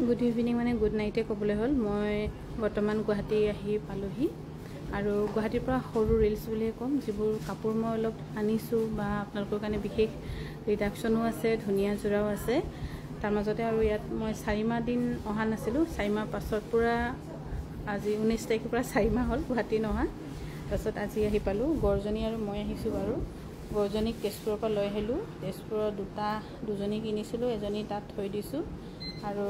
good evening মানে good নাইটে ক'বলৈ হ'ল মই বৰ্তমান গুৱাহাটী আহি পালোহি আৰু গুৱাহাটীৰ পৰা সৰু ৰিলছ বুলিয়ে ক'ম যিবোৰ কাপোৰ মই অলপ আনিছোঁ বা আপোনালোকৰ কাৰণে বিশেষ ৰিডাকশ্যনো আছে ধুনীয়া জোৰাও আছে তাৰ মাজতে আৰু ইয়াত মই 4 মাহ দিন অহা নাছিলোঁ 4 মাহ পাছত পুৰা আজি 19 তাৰিখৰ পৰা 4 মাহ হ'ল গুৱাহাটী নহা তাৰপিছত আজি আহি পালোঁ গৰজনী আৰু মই আহিছোঁ বাৰু গৰজনীক তেজপুৰৰ পৰা লৈ আহিলোঁ তেজপুৰৰ দুজনী কিনিছিলোঁ এজনী তাত থৈ দিছোঁ আৰু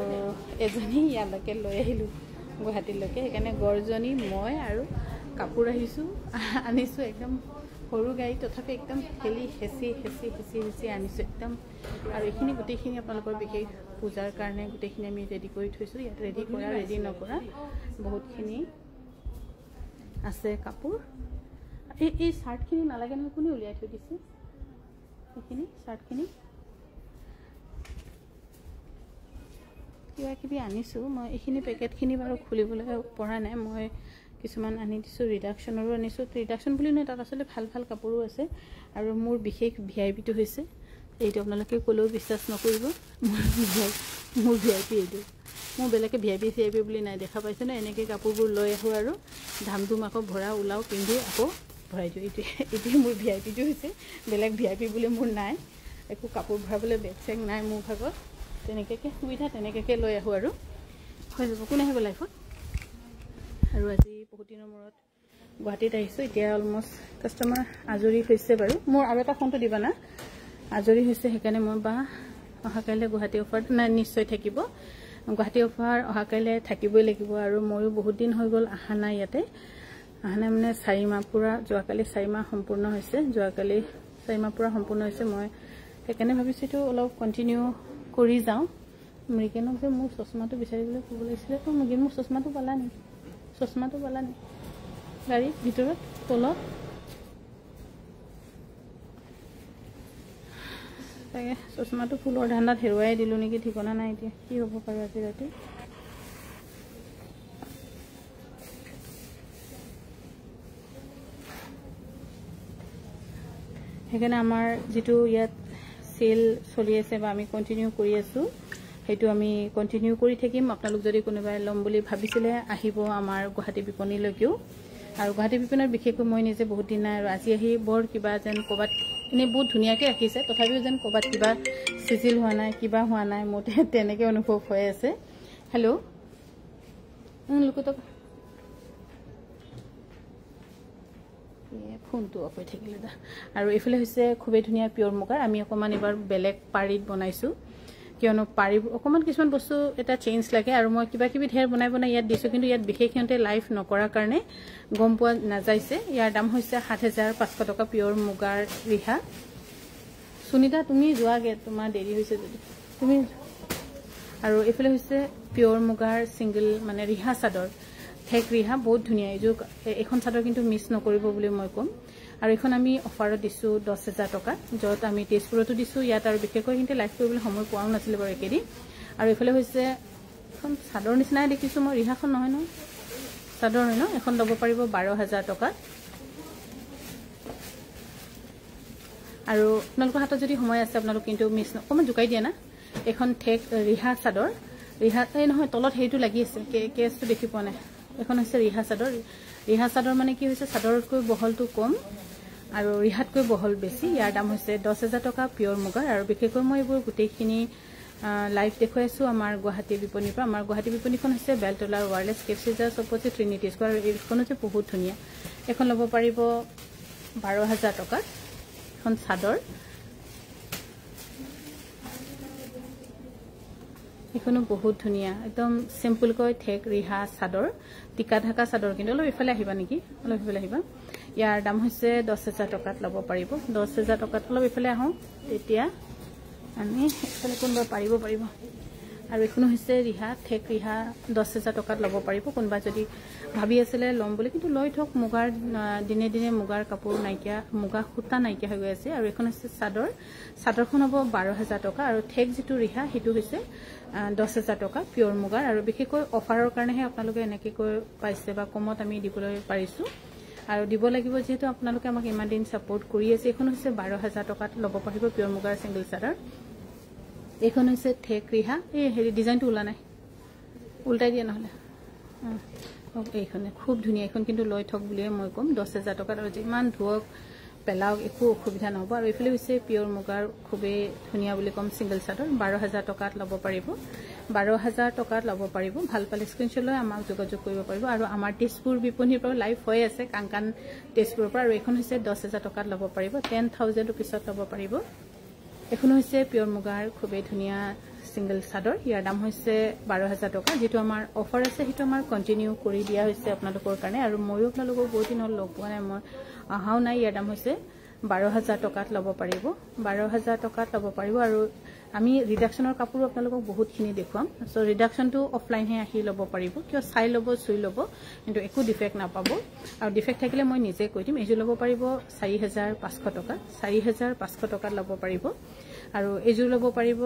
এজনী ইয়ালৈকে লৈ আহিলোঁ গুৱাহাটীলৈকে সেইকাৰণে গৰজনী মই আৰু কাপোৰ আনিছোঁ একদম সৰু গাড়ী তথাপি একদম ঠেলি হেঁচি আনিছোঁ একদম আৰু এইখিনি গোটেইখিনি আপোনালোকৰ বিশেষ পূজাৰ কাৰণে গোটেইখিনি আমি ৰেডি কৰি থৈছোঁ ইয়াত ৰেডি কৰা ৰেডি নকৰা বহুতখিনি আছে কাপোৰ এই চাৰ্টখিনি নালাগে নহয় কোনে উলিয়াই থৈ দিছে এইখিনি চাৰ্টখিনি কিবা কিবি আনিছোঁ মই এইখিনি পেকেটখিনি বাৰু খুলিবলৈ পৰা নাই মই কিছুমান আনি দিছোঁ ৰিডাকশ্যনৰো আনিছোঁ ৰিডাকশ্যন বুলি নহয় তাত আচলতে ভাল ভাল কাপোৰো আছে আৰু মোৰ বিশেষ ভিআইপিটো হৈছে এইটো আপোনালোকে ক'লেও বিশ্বাস নকৰিব মোৰ ভিআইপি এইটো মোৰ বেলেগে ভিআইপি বুলি নাই দেখা পাইছে ন এনেকৈ কাপোৰবোৰ লৈ আহোঁ আৰু ধাম ধুম আকৌ ভৰা ওলাওঁ পিন্ধি আকৌ ভৰাই দিওঁ এইটোৱে মোৰ ভিআইপিটো হৈছে বেলেগ ভিআইপি বুলি মোৰ নাই একো কাপোৰ ভৰাবলৈ বেগ চেগ নাই মোৰ ভাগত তেনেকৈ সুবিধা তেনেকৈ লৈ আহোঁ আৰু হৈ যাব কোনে আহিব লাইফত আৰু আজি বহুত দিনৰ মূৰত গুৱাহাটীত আহিছোঁ এতিয়া অলমষ্ট কাষ্টমাৰ আজৰি হৈছে বাৰু মোৰ আৰু এটা ফোনটো দিবা না আজৰি হৈছে সেইকাৰণে মই বা অহাকাইলৈ গুৱাহাটী অফাৰ নাই নিশ্চয় থাকিব গুৱাহাটী অফাৰ অহাকাইলৈ থাকিবই লাগিব আৰু ময়ো বহুত দিন হৈ গ'ল অহা নাই ইয়াতে অহা নাই মানে 4 মাহ পূৰা যোৱাকালি 4 মাহ সম্পূৰ্ণ হৈছে যোৱাকালি 4 মাহ পূৰা সম্পূৰ্ণ হৈছে মই সেইকাৰণে ভাবিছোঁ এইটো অলপ কণ্টিনিউ কৰি যাওঁ মৃগেনক যে মোৰ চশমাটো বিচাৰিবলৈ ক'ব লাগিছিলে তো মৃগেন মোৰ চশমাটো পালা নি গাড়ীৰ ভিতৰত তলত তাকে চশমাটো ফুলৰ ধান্দাত হেৰুৱাই দিলোঁ নেকি ঠিকনা নাই এতিয়া কি হ'ব পাৰে আজি ৰাতি সেইকাৰণে আমাৰ যিটো ইয়াত সেল চলি আছে বা আমি কন্টিনিউ কৰি আছোঁ সেইটো আমি কন্টিনিউ কৰি থাকিম আপোনালোক যদি কোনোবাই ল'ম বুলি ভাবিছিলে আহিব আমাৰ গুৱাহাটী বিপণীলৈকেও আৰু গুৱাহাটী বিপণীৰ বিশেষকৈ মই নিজে বহুত দিন নাই আৰু আজি আহি বৰ কিবা যেন ক'ৰবাত এনেই বহুত ধুনীয়াকৈ ৰাখিছে তথাপিও যেন ক'ৰবাত কিবা চিজিল হোৱা নাই কিবা হোৱা নাই মোৰ তেনেকৈ অনুভৱ হৈ আছে হেল্ল' লোকটো ফোনটো অফ হৈ থাকিলে দা আৰু এইফালে হৈছে খুবেই ধুনীয়া পিয়ৰ মুগাৰ আমি অকণমান এবাৰ বেলেগ পাৰীত বনাইছোঁ কিয়নো পাৰি অকণমান কিছুমান বস্তু এটা চেঞ্জ লাগে আৰু মই কিবা কিবি ঢেৰ বনাই ইয়াত দিছোঁ কিন্তু ইয়াত বিশেষ সিহঁতে লাইভ নকৰাৰ কাৰণে গম পোৱা নাযাইছে ইয়াৰ দাম হৈছে 7,500 টকা পিয়ৰ মুগাৰ ৰিহা সুনিতা তুমি যোৱাগে তোমাৰ দেৰি হৈছে যদি তুমি আৰু এইফালে হৈছে পিয়ৰ মুগাৰ ছিংগল মানে ৰিহা চাদৰ ঠেক ৰিহা বহুত ধুনীয়া এইখন চাদৰ কিন্তু মিছ নকৰিব বুলি মই ক'ম আৰু এখন আমি অফাৰত দিছোঁ 10,000 টকা য'ত আমি তেজপুৰতো দিছোঁ ইয়াত আৰু বিশেষকৈ কিন্তু লাইভ কৰিবলৈ সময় পোৱাও নাছিলে বাৰু একেদিন আৰু এইফালে হৈছে এখন চাদৰ নিচিনাই দেখিছোঁ মই ৰিহাখন নহয় ন চাদৰ হয় ন এখন ল'ব পাৰিব 12,000 টকা আৰু আপোনালোকৰ হাতত যদি সময় আছে আপোনালোক কিন্তু মিছ অকণমান জোকাই দিয়া না এখন ঠেক ৰিহা চাদৰ ৰিহা এই নহয় তলত সেইটো লাগি আছে কেছটো দেখি পোৱা নাই এখন হৈছে ৰিহা চাদৰ মানে কি হৈছে চাদৰতকৈ বহলটো কম আৰু ৰিহাতকৈ বহল বেছি ইয়াৰ দাম হৈছে 10,000 টকা পিয়ৰ মুগাৰ আৰু বিশেষকৈ মই এইবোৰ গোটেইখিনি লাইভ দেখুৱাই আছোঁ আমাৰ গুৱাহাটী বিপণীৰ পৰা আমাৰ গুৱাহাটী বিপণীখন হৈছে বেলতলাৰ ৱাৰলেছ কেপচিজাৰ্ছ অপজিট ট্ৰিনিটি স্কোৱাৰ আৰু এইখনো যে বহুত ধুনীয়া এখন ল'ব পাৰিব 12,000 টকা এখন চাদৰ এইখনো বহুত ধুনীয়া একদম চিম্পলকৈ ঠেক ৰিহা চাদৰ টিকা ঢাকা চাদৰ কিন্তু অলপ ইফালে আহিবা নেকি অলপ ইফালে আহিবা ইয়াৰ দাম হৈছে 10,000 টকাত ল'ব পাৰিব 10,000 টকাত অলপ ইফালে আহোঁ তেতিয়া আমি ইফালে কোনোবা পাৰিব আৰু এইখনো হৈছে ৰিহা ঠেক ৰিহা 10,000 টকাত ল'ব পাৰিব কোনোবা যদি ভাবি আছিলে ল'ম বুলি কিন্তু লৈ থওক মুগাৰ দিনে দিনে মুগাৰ কাপোৰ নাইকিয়া মুগা সূতা নাইকিয়া হৈ গৈ আছে আৰু এখন হৈছে চাদৰখন হ'ব 12,000 টকা আৰু ঠেক যিটো ৰিহা সেইটো হৈছে 10,000 টকা পিয়ৰ মুগাৰ আৰু বিশেষকৈ অফাৰৰ কাৰণেহে আপোনালোকে এনেকৈ পাইছে বা কমত আমি দিবলৈ পাৰিছোঁ আৰু দিব লাগিব যেহেতু আপোনালোকে আমাক ইমান দিন সাপোৰ্ট কৰি আছে এখন হৈছে 12,000 টকাত ল'ব পাৰিব পিয়ৰ মুগাৰ সিঙ্গল চাদৰ এখন হৈছে ঠেক ৰিহা এই হেৰি ডিজাইনটো ওলা নাই উল্টাই দিয়া নহ'লে এইখনে খুব ধুনীয়া এইখন কিন্তু লৈ থক বুলিয়ে মই ক'ম 10,000 টকাত আৰু যিমান ধুৱক পেলাওক একো অসুবিধা নহ'ব আৰু এইফালে হৈছে পিয়ৰ মুগাৰ খুবেই ধুনীয়া বুলি ক'ম ছিংগল চাদৰ 12,000 টকাত ল'ব পাৰিব 12,000 টকাত ল'ব পাৰিব ভাল পালে স্ক্ৰীনশ্বট লৈ আমাক যোগাযোগ কৰিব পাৰিব আৰু আমাৰ তেজপুৰ বিপণীৰ পৰা লাইভ হৈ আছে কাংকান তেজপুৰৰ পৰা আৰু এইখন হৈছে 10,000 টকাত ল'ব পাৰিব 10,000 ৰুপিছত ল'ব পাৰিব এখন হৈছে পিয়ৰ মুগাৰ খুবেই ধুনীয়া ছিংগল চাদৰ ইয়াৰ দাম হৈছে 12,000 টকা যেটো আমাৰ অফাৰ আছে হেতু আমাৰ কন্টিনিউ কৰি দিয়া হৈছে আপোনালোকৰ কাৰণে আৰু ময়ো আপোনালোকক বহুত দিন হ'ল লগ পোৱা নাই মই আহাও নাই ইয়াৰ দাম হৈছে 12,000 টকাত ল'ব পাৰিব 12,000 টকাত ল'ব পাৰিব আৰু আমি ৰিডাকশনৰ কাপোৰ আপোনালোকক বহুতখিনি দেখুৱাম সো ৰিডাকশনটো অফলাইন হে আহি ল'ব পাৰিব কিয় চাই ল'ব চুই ল'ব কিন্তু একো ডিফেক্ট নাপাব আৰু ডিফেক্ট থাকিলে মই নিজে কৈ দিম এজোৰ ল'ব পাৰিব 4,500 টকা 4,500 টকাত ল'ব পাৰিব আৰু এজোৰ ল'ব পাৰিব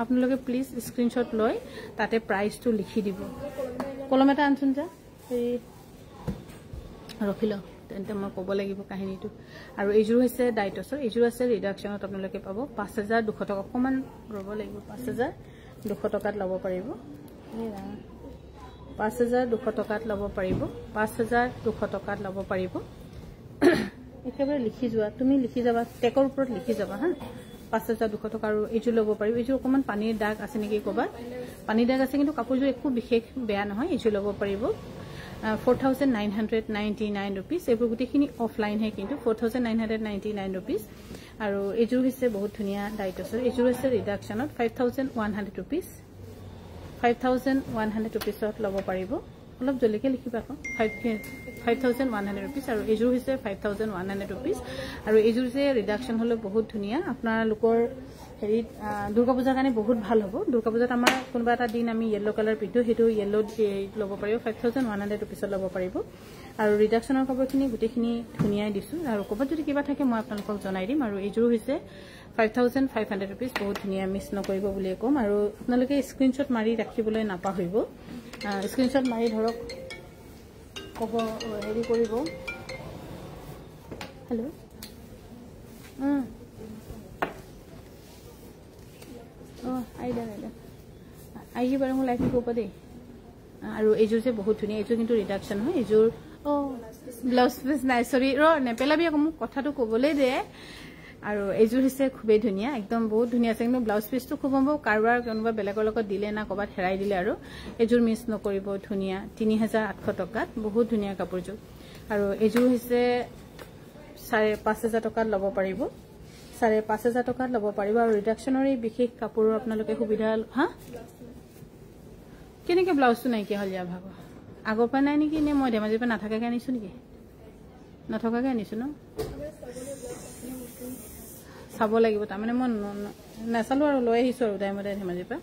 আপোনালোকে প্লিজ স্ক্ৰীনশ্বট লৈ তাতে প্ৰাইসটো লিখি দিব কলম এটা আনছুন যা এই ৰখিল তেন্তে মই ক'ব লাগিব কাহিনীটো আৰু এইজোৰ হৈছে ডাইটছৰ এইজোৰ আছে ৰিডাকশনত আপোনালোকে পাব 5,200 টকা কমান ৰব লাগিব 5,200 টকাত ল'ব পাৰিব 5,200 টকাত ল'ব পাৰিব 5,200 টকাত ল'ব পাৰিব একেবাৰে লিখি যোৱা তুমি লিখি যাবা টেকৰ ওপৰত লিখি যাবা হা 5,200 টকা আৰু এইজোৰ ল'ব পাৰিব এইজোৰ অকমান পানীৰ দাগ আছে নেকি কবা পানীৰ দাগ আছে কিন্তু কাপোৰজোৰ একো বিশেষ বেয়া নহয় এইজোৰ ল'ব পাৰিব 4,999 rupees এইবোৰ গুটিখিনি অফলাইন হে কিন্তু 4,999 rupees আৰু এইজোৰ হৈছে বহুত ধুনীয়া ডাইটছৰ এইজোৰ হৈছে ৰিডাকশনত 5,100 rupees 5,100 rupeesত ল'ব পাৰিব অলপ জলকে লিখিবা 5,100 rupees আৰু এইজোৰ হৈছে 5,100 rupees আৰু এইজোৰ যে ৰিডাকশন হলো বহুত ধুনীয়া আপোনালোকৰ হেৰি দুৰ্গা পূজাৰ কাৰণে বহুত ভাল হ'ব দুৰ্গা পূজাত আমাৰ কোনবা এটা দিন আমি ইয়েলো কালাৰ পিন্ধো হেতু ইয়েলো ল'ব পাৰিব 5,100 rupeesত ল'ব পাৰিব আৰু ৰিডাকশনৰ কাপোৰখিনি গুটিখিনি ধুনীয়াই দিছো আৰু কবাত যদি কিবা থাকে মই আপোনালোকক জনাই দিম আৰু এইজোৰ হৈছে 5,500 rupees বহুত ধুনীয়া মিছ নকৰিব বুলি ক'ম আৰু আপোনালোকে স্ক্ৰীনশ্বট মাৰি ৰাখিবলৈ নাপাহৰিব স্ক্ৰীনশ্বট মাৰি ধৰক কব হেৰি কৰিব হেল্ল আইডা আইজি বাৰু মই লাইভ কৰিব দেই আৰু এইজোৰ যে বহুত ধুনীয়া এইজোৰ কিন্তু ৰিডাকশন হয় এইজোৰ ব্লাউজ পিস নাই সৰি ৰ নেপেলাবি আকৌ মোক কথাটো ক'বলৈ দে আৰু এইজোৰ হৈছে খুবেই ধুনীয়া একদম বহুত ধুনীয়া আছে কিন্তু ব্লাউজ পিসটো খুব সম্ভৱ কাৰবাৰ কোনোবা বেলেগৰ লগত দিলে না কবাত হেৰাই দিলে আৰু এইজোৰ মিছ নকৰিব ধুনীয়া 3,800 টকাত বহুত ধুনীয়া কাপোৰজোৰ আৰু এইজোৰ হৈছে 5,500 টকাত ল'ব পাৰিব 5,500 টকাত ল'ব পাৰিব আৰু ৰিডাকশনৰ এই বিশেষ কাপোৰৰ আপোনালোকে সুবিধা হা কেনেকে ব্লাউজটো নাই কি হল যা ভাগো আগৰ পৰা নাই নেকি নে মই ধেমাজিৰ পৰা নাথাকাকে আনিছো নেকি নথকাকে আনিছো ন চাব লাগিব তাৰমানে মই নাচালো আৰু লৈ আহিছো আৰু দাইমতে ধেমাজিৰ পৰা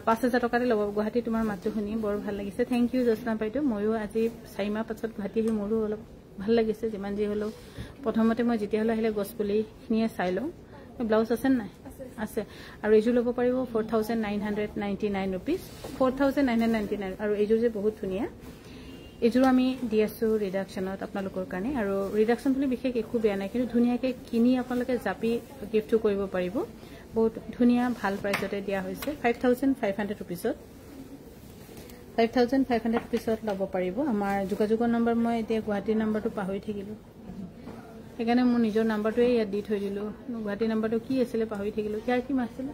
5,000 টকাতে ল'ব গুৱাহাটী তোমাৰ মাতটো শুনি বৰ ভাল লাগিছে থ্যাংক ইউ জসনা বাইদেউ ময়ো আজি 4 মাহ পাছত গুৱাহাটী আহি মোৰো অলপ ভাল লাগিছে যিমান যি হলো প্ৰথমতে মই যেতিয়া হলে আহিলে গছপুলিখিনিয়ে চাই লওঁ ব্লাউজ আছে নাই আছে আৰু এইজোৰ ল'ব পাৰিব 4,999 rupees 4,999 আৰু এইজোৰ যে বহুত ধুনীয়া এইজোৰ আমি দি আছো ৰিডাকশনত আপোনালোকৰ কাৰণে আৰু ৰিডাকশন বুলি বিশেষ একো বেয়া নাই কিন্তু ধুনীয়াকে কিনি আপোনালোকে জাপি গিফ্ট কৰিব পাৰিব বহুত ধুনীয়া ভাল প্ৰাইচতে দিয়া হৈছে 5,500 rupeesত 5,500 rupeesত ল'ব পাৰিব আমাৰ যোগাযোগৰ নম্বৰ মই এতিয়া গুৱাহাটীৰ নম্বৰটো পাহৰি থাকিলো সেইকাৰণে মোৰ নিজৰ নম্বৰটোৱে ইয়াত দি থৈ দিলো গুৱাহাটীৰ নম্বৰটো কি আছিল পাহৰি থাকিলো কি কি আছিল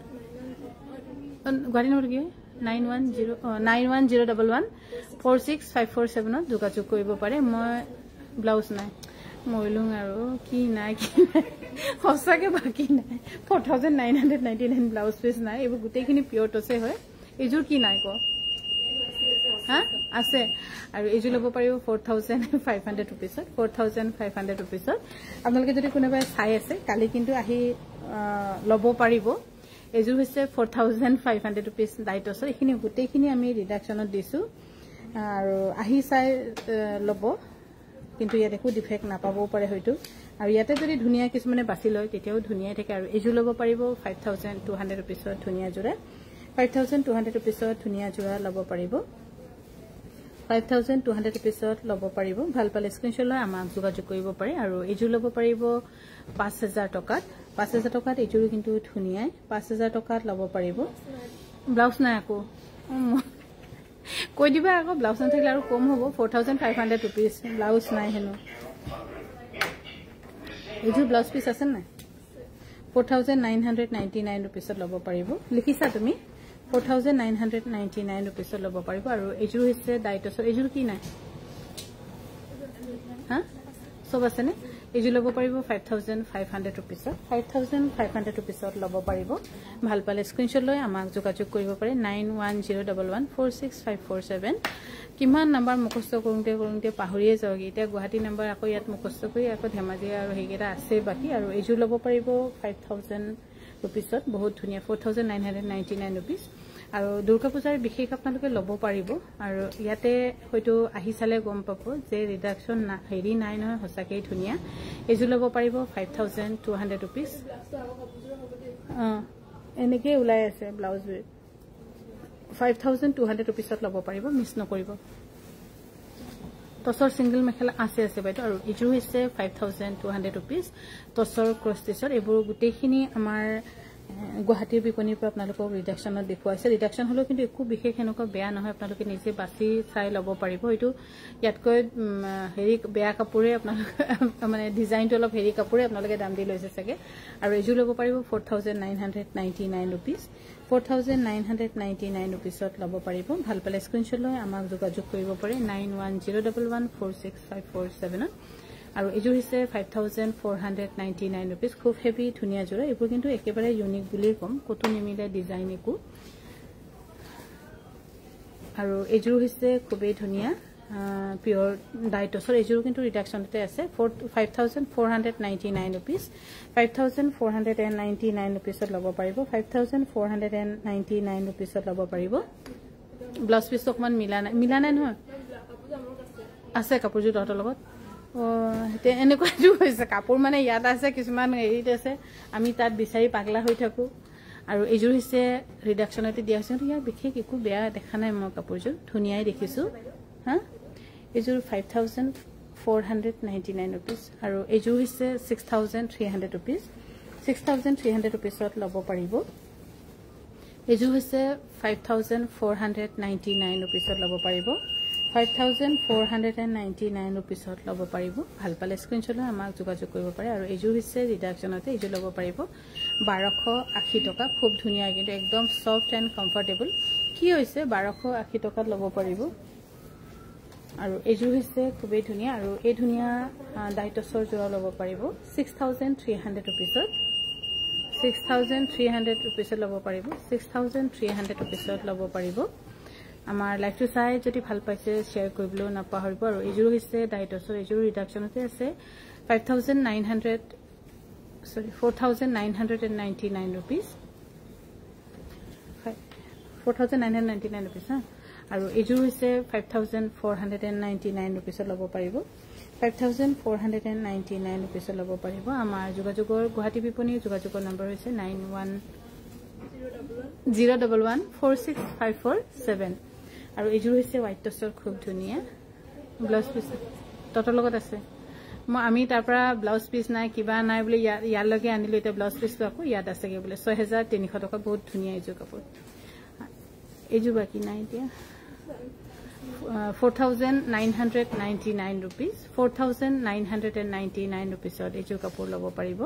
গুৱাহাটী নম্বৰ কি 9101146547 যোগাযোগ কৰিব পাৰে মই ব্লাউজ নাই মইলুং আৰু কি নাই সঁচাকে বাকি নাই 4,999 ব্লাউজ পিস নাই এইবোৰ গোটেইখিনি পিয়ৰ টছে হয় এইজোৰ কি নাই ক হা আছে আৰু এইজোৰ ল'ব পাৰিব 4,500 rupeesত 4,500 rupeesত আপোনালোকে যদি কোনোবাই চাই আছে কালি কিন্তু আহি ল'ব পাৰিব এইজোৰ হৈছে 4,500 rupees ডাইটছৰ এইখিনি গোটেইখিনি আমি ৰিডাকশনত দিছো আৰু আহি চাই ল'ব কিন্তু ইয়াত একো ডিফেক্ট নাপাবও পাৰে হয়তো আৰু ইয়াতে যদি ধুনীয়া কিছুমানে বাছি লয় তেতিয়াও ধুনীয়াই থাকে আৰু এইজোৰ ল'ব পাৰিব 5,200 rupeesত ধুনীয়া জোৰা 5,200 rupeesত ধুনীয়া জোৰা ল'ব পাৰিব 5,200 rupeesত ল'ব পাৰিব ভাল পালে স্ক্ৰীনশ্বট লৈ আমাক যোগাযোগ কৰিব পাৰে আৰু এইজোৰ ল'ব পাৰিব 5,000 টকাত 5,000 টকাত এইজোৰ কিন্তু ধুনীয়াই 5,000 টকাত ল'ব পাৰিব ব্লাউজ নাই আকৌ কৈ দিবা আকৌ ব্লাউজ নাথাকিলে আৰু কম হ'ব 4500 rupees ব্লাউজ নাই হেনো এইযোৰ ব্লাউজ পিচ আছে নাই 4999 rupees ল'ব পাৰিব লিখিছা তুমি 4999 rupees ল'ব পাৰিব আৰু এইযোৰ হৈছে ডাইটছৰ এইযোৰ কি নাই হা সব আছে নে এইযোৰ ল'ব পাৰিব 5500 rupees 5500 rupees ল'ব পাৰিব ভাল পালে স্ক্ৰিনশ্বট লৈ আমাক যোগাযোগ কৰিব পাৰে 9101146547 কিমান নাম্বাৰ মুখস্থ কৰোঁতে পাহৰিয়ে যাওঁগে এতিয়া গুৱাহাটী নাম্বাৰ আকৌ ইয়াত মুখস্থ কৰি আকৌ ধেমাজি আৰু হেগেটা আছে বাকি আৰু এইযোৰ ল'ব পাৰিব 5000 rupees বহুত ধুনীয়া 4999 rupees আৰু দুৰ্গা পূজাৰ বিশেষ আপোনালোকে ল'ব পাৰিব আৰু ইয়াতে হয়তো আহি চালে গম পাব যে ৰিডাকশন হেৰি নাই নহয় হসাকে ধুনীয়া এইযোৰ ল'ব পাৰিব 5200 rupees এনেকে ওলাই আছে ব্লাউজ 5200 rupees ল'ব পাৰিব মিছ নকৰিব টছৰ সিঙ্গল মেখেলা আছে বাইতো আৰু এইযোৰ হৈছে 5200 rupees টছৰ ক্ৰছ টিছৰ এইবোৰ গোটেইখিনি আমাৰ গুৱাহাটীৰ বিপণীৰ পৰা আপোনালোকক ৰিডাকশনত দেখুৱাইছে ৰিডাকশন হলো কিন্তু একো বিশেষ এনেকুৱা বেয়া নহয় আপোনালোকে নিজে বাছি চাই ল'ব পাৰিব এইটো ইয়াতকৈ হেৰি বেয়া কাপোৰে আপোনালোকে মানে ডিজাইনটো অলপ হেৰি কাপোৰে আপোনালোকে দাম দি লৈছে চাগে আৰু এইযোৰ ল'ব পাৰিব 4999 rupees 4999 rupees ল'ব পাৰিব ভাল পালে স্ক্ৰিনশ্বট লৈ আমাক যোগাযোগ কৰিব পাৰে 9101146547 আৰু এইযোৰ হৈছে 5499 rupees খুব হেভি ধুনীয়া জোৰা এইবোৰ কিন্তু একেবাৰে ইউনিক বুলি কম কতো নিমিলে ডিজাইন একো আৰু এইযোৰ হৈছে খুবই ধুনীয়া পিওৰ ডাইটছৰ এইযোৰ কিন্তু ৰিডাকশনতে আছে 5499 rupees 5499 rupees ল'ব পাৰিব 5499 rupees ল'ব পাৰিব ব্লাউজ পিস অকমান মিলা নাই নহয় আছে কাপোৰযোৰ তহঁতৰ লগত এনেকুৱাটো হৈছে কাপোৰ মানে ইয়াত আছে কিছুমান হেৰিত আছে আমি তাত বিচাৰি পাগলা হৈ থাকো আৰু এইযোৰ হৈছে ৰিডাকশনতে দিয়া হৈছে ইয়াৰ বিশেষ একো বেয়া দেখা নাই মই কাপোৰযোৰ ধুনীয়াই দেখিছো হা এইযোৰ 5499 rupees আৰু এইযোৰ হৈছে 6300 rupees 6300 rupees ল'ব পাৰিব এইযোৰ হৈছে 5499 rupees ল'ব পাৰিব 5499 rupees ল'ব পাৰিব ভাল পালে স্ক্ৰিনশ্বট লৈ আমাক যোগাযোগ কৰিব পাৰে আৰু এইযোৰ হৈছে ৰিডাকশনতে এইযোৰ ল'ব পাৰিব 1280 টকা খুব ধুনীয়া কিন্তু একদম সফট এন্ড কমফৰ্টেবল কি হৈছে 1280 টকাত ল'ব পাৰিব আৰু এইযোৰ হৈছে খুবই ধুনীয়া আৰু এই ধুনীয়া ডাইটছৰ জোৰা ল'ব পাৰিব 6300 rupees 6300 rupees ল'ব পাৰিব 6300 rupees ল'ব পাৰিব আমাৰ লাইভটো চাই যদি ভাল পাইছে শেয়াৰ কৰিবলৈ নাপাহৰিব আৰু এইযোৰ হৈছে ডাইটছৰ এইযোৰ ৰিডাকশনতে আছে 4999 rupees 4999 rupees আৰু এইযোৰ হৈছে 5499 rupees ল'ব পাৰিব 5499 rupees ল'ব পাৰিব আমাৰ যোগাযোগৰ গুৱাহাটী বিপণীৰ যোগাযোগৰ নম্বৰ হৈছে 911011465447 আৰু এইযোৰ হৈছে হোৱাইট টছৰ খুব ধুনীয়া ব্লাউজ পিস টটৰ লগত আছে মই আমি তাৰ পৰা ব্লাউজ পিস নাই কিবা নাই বুলি ইয়াৰ লগে আনিলো এটা ব্লাউজ পিস আকৌ ইয়াত আছেগে বুলি 6300 টকা বহুত ধুনীয়া এইযোৰ কাপোৰ এইযোৰ বাকি নাই এতিয়া 4999 rupees 4999 rupees এইযোৰ কাপোৰ ল'ব পাৰিব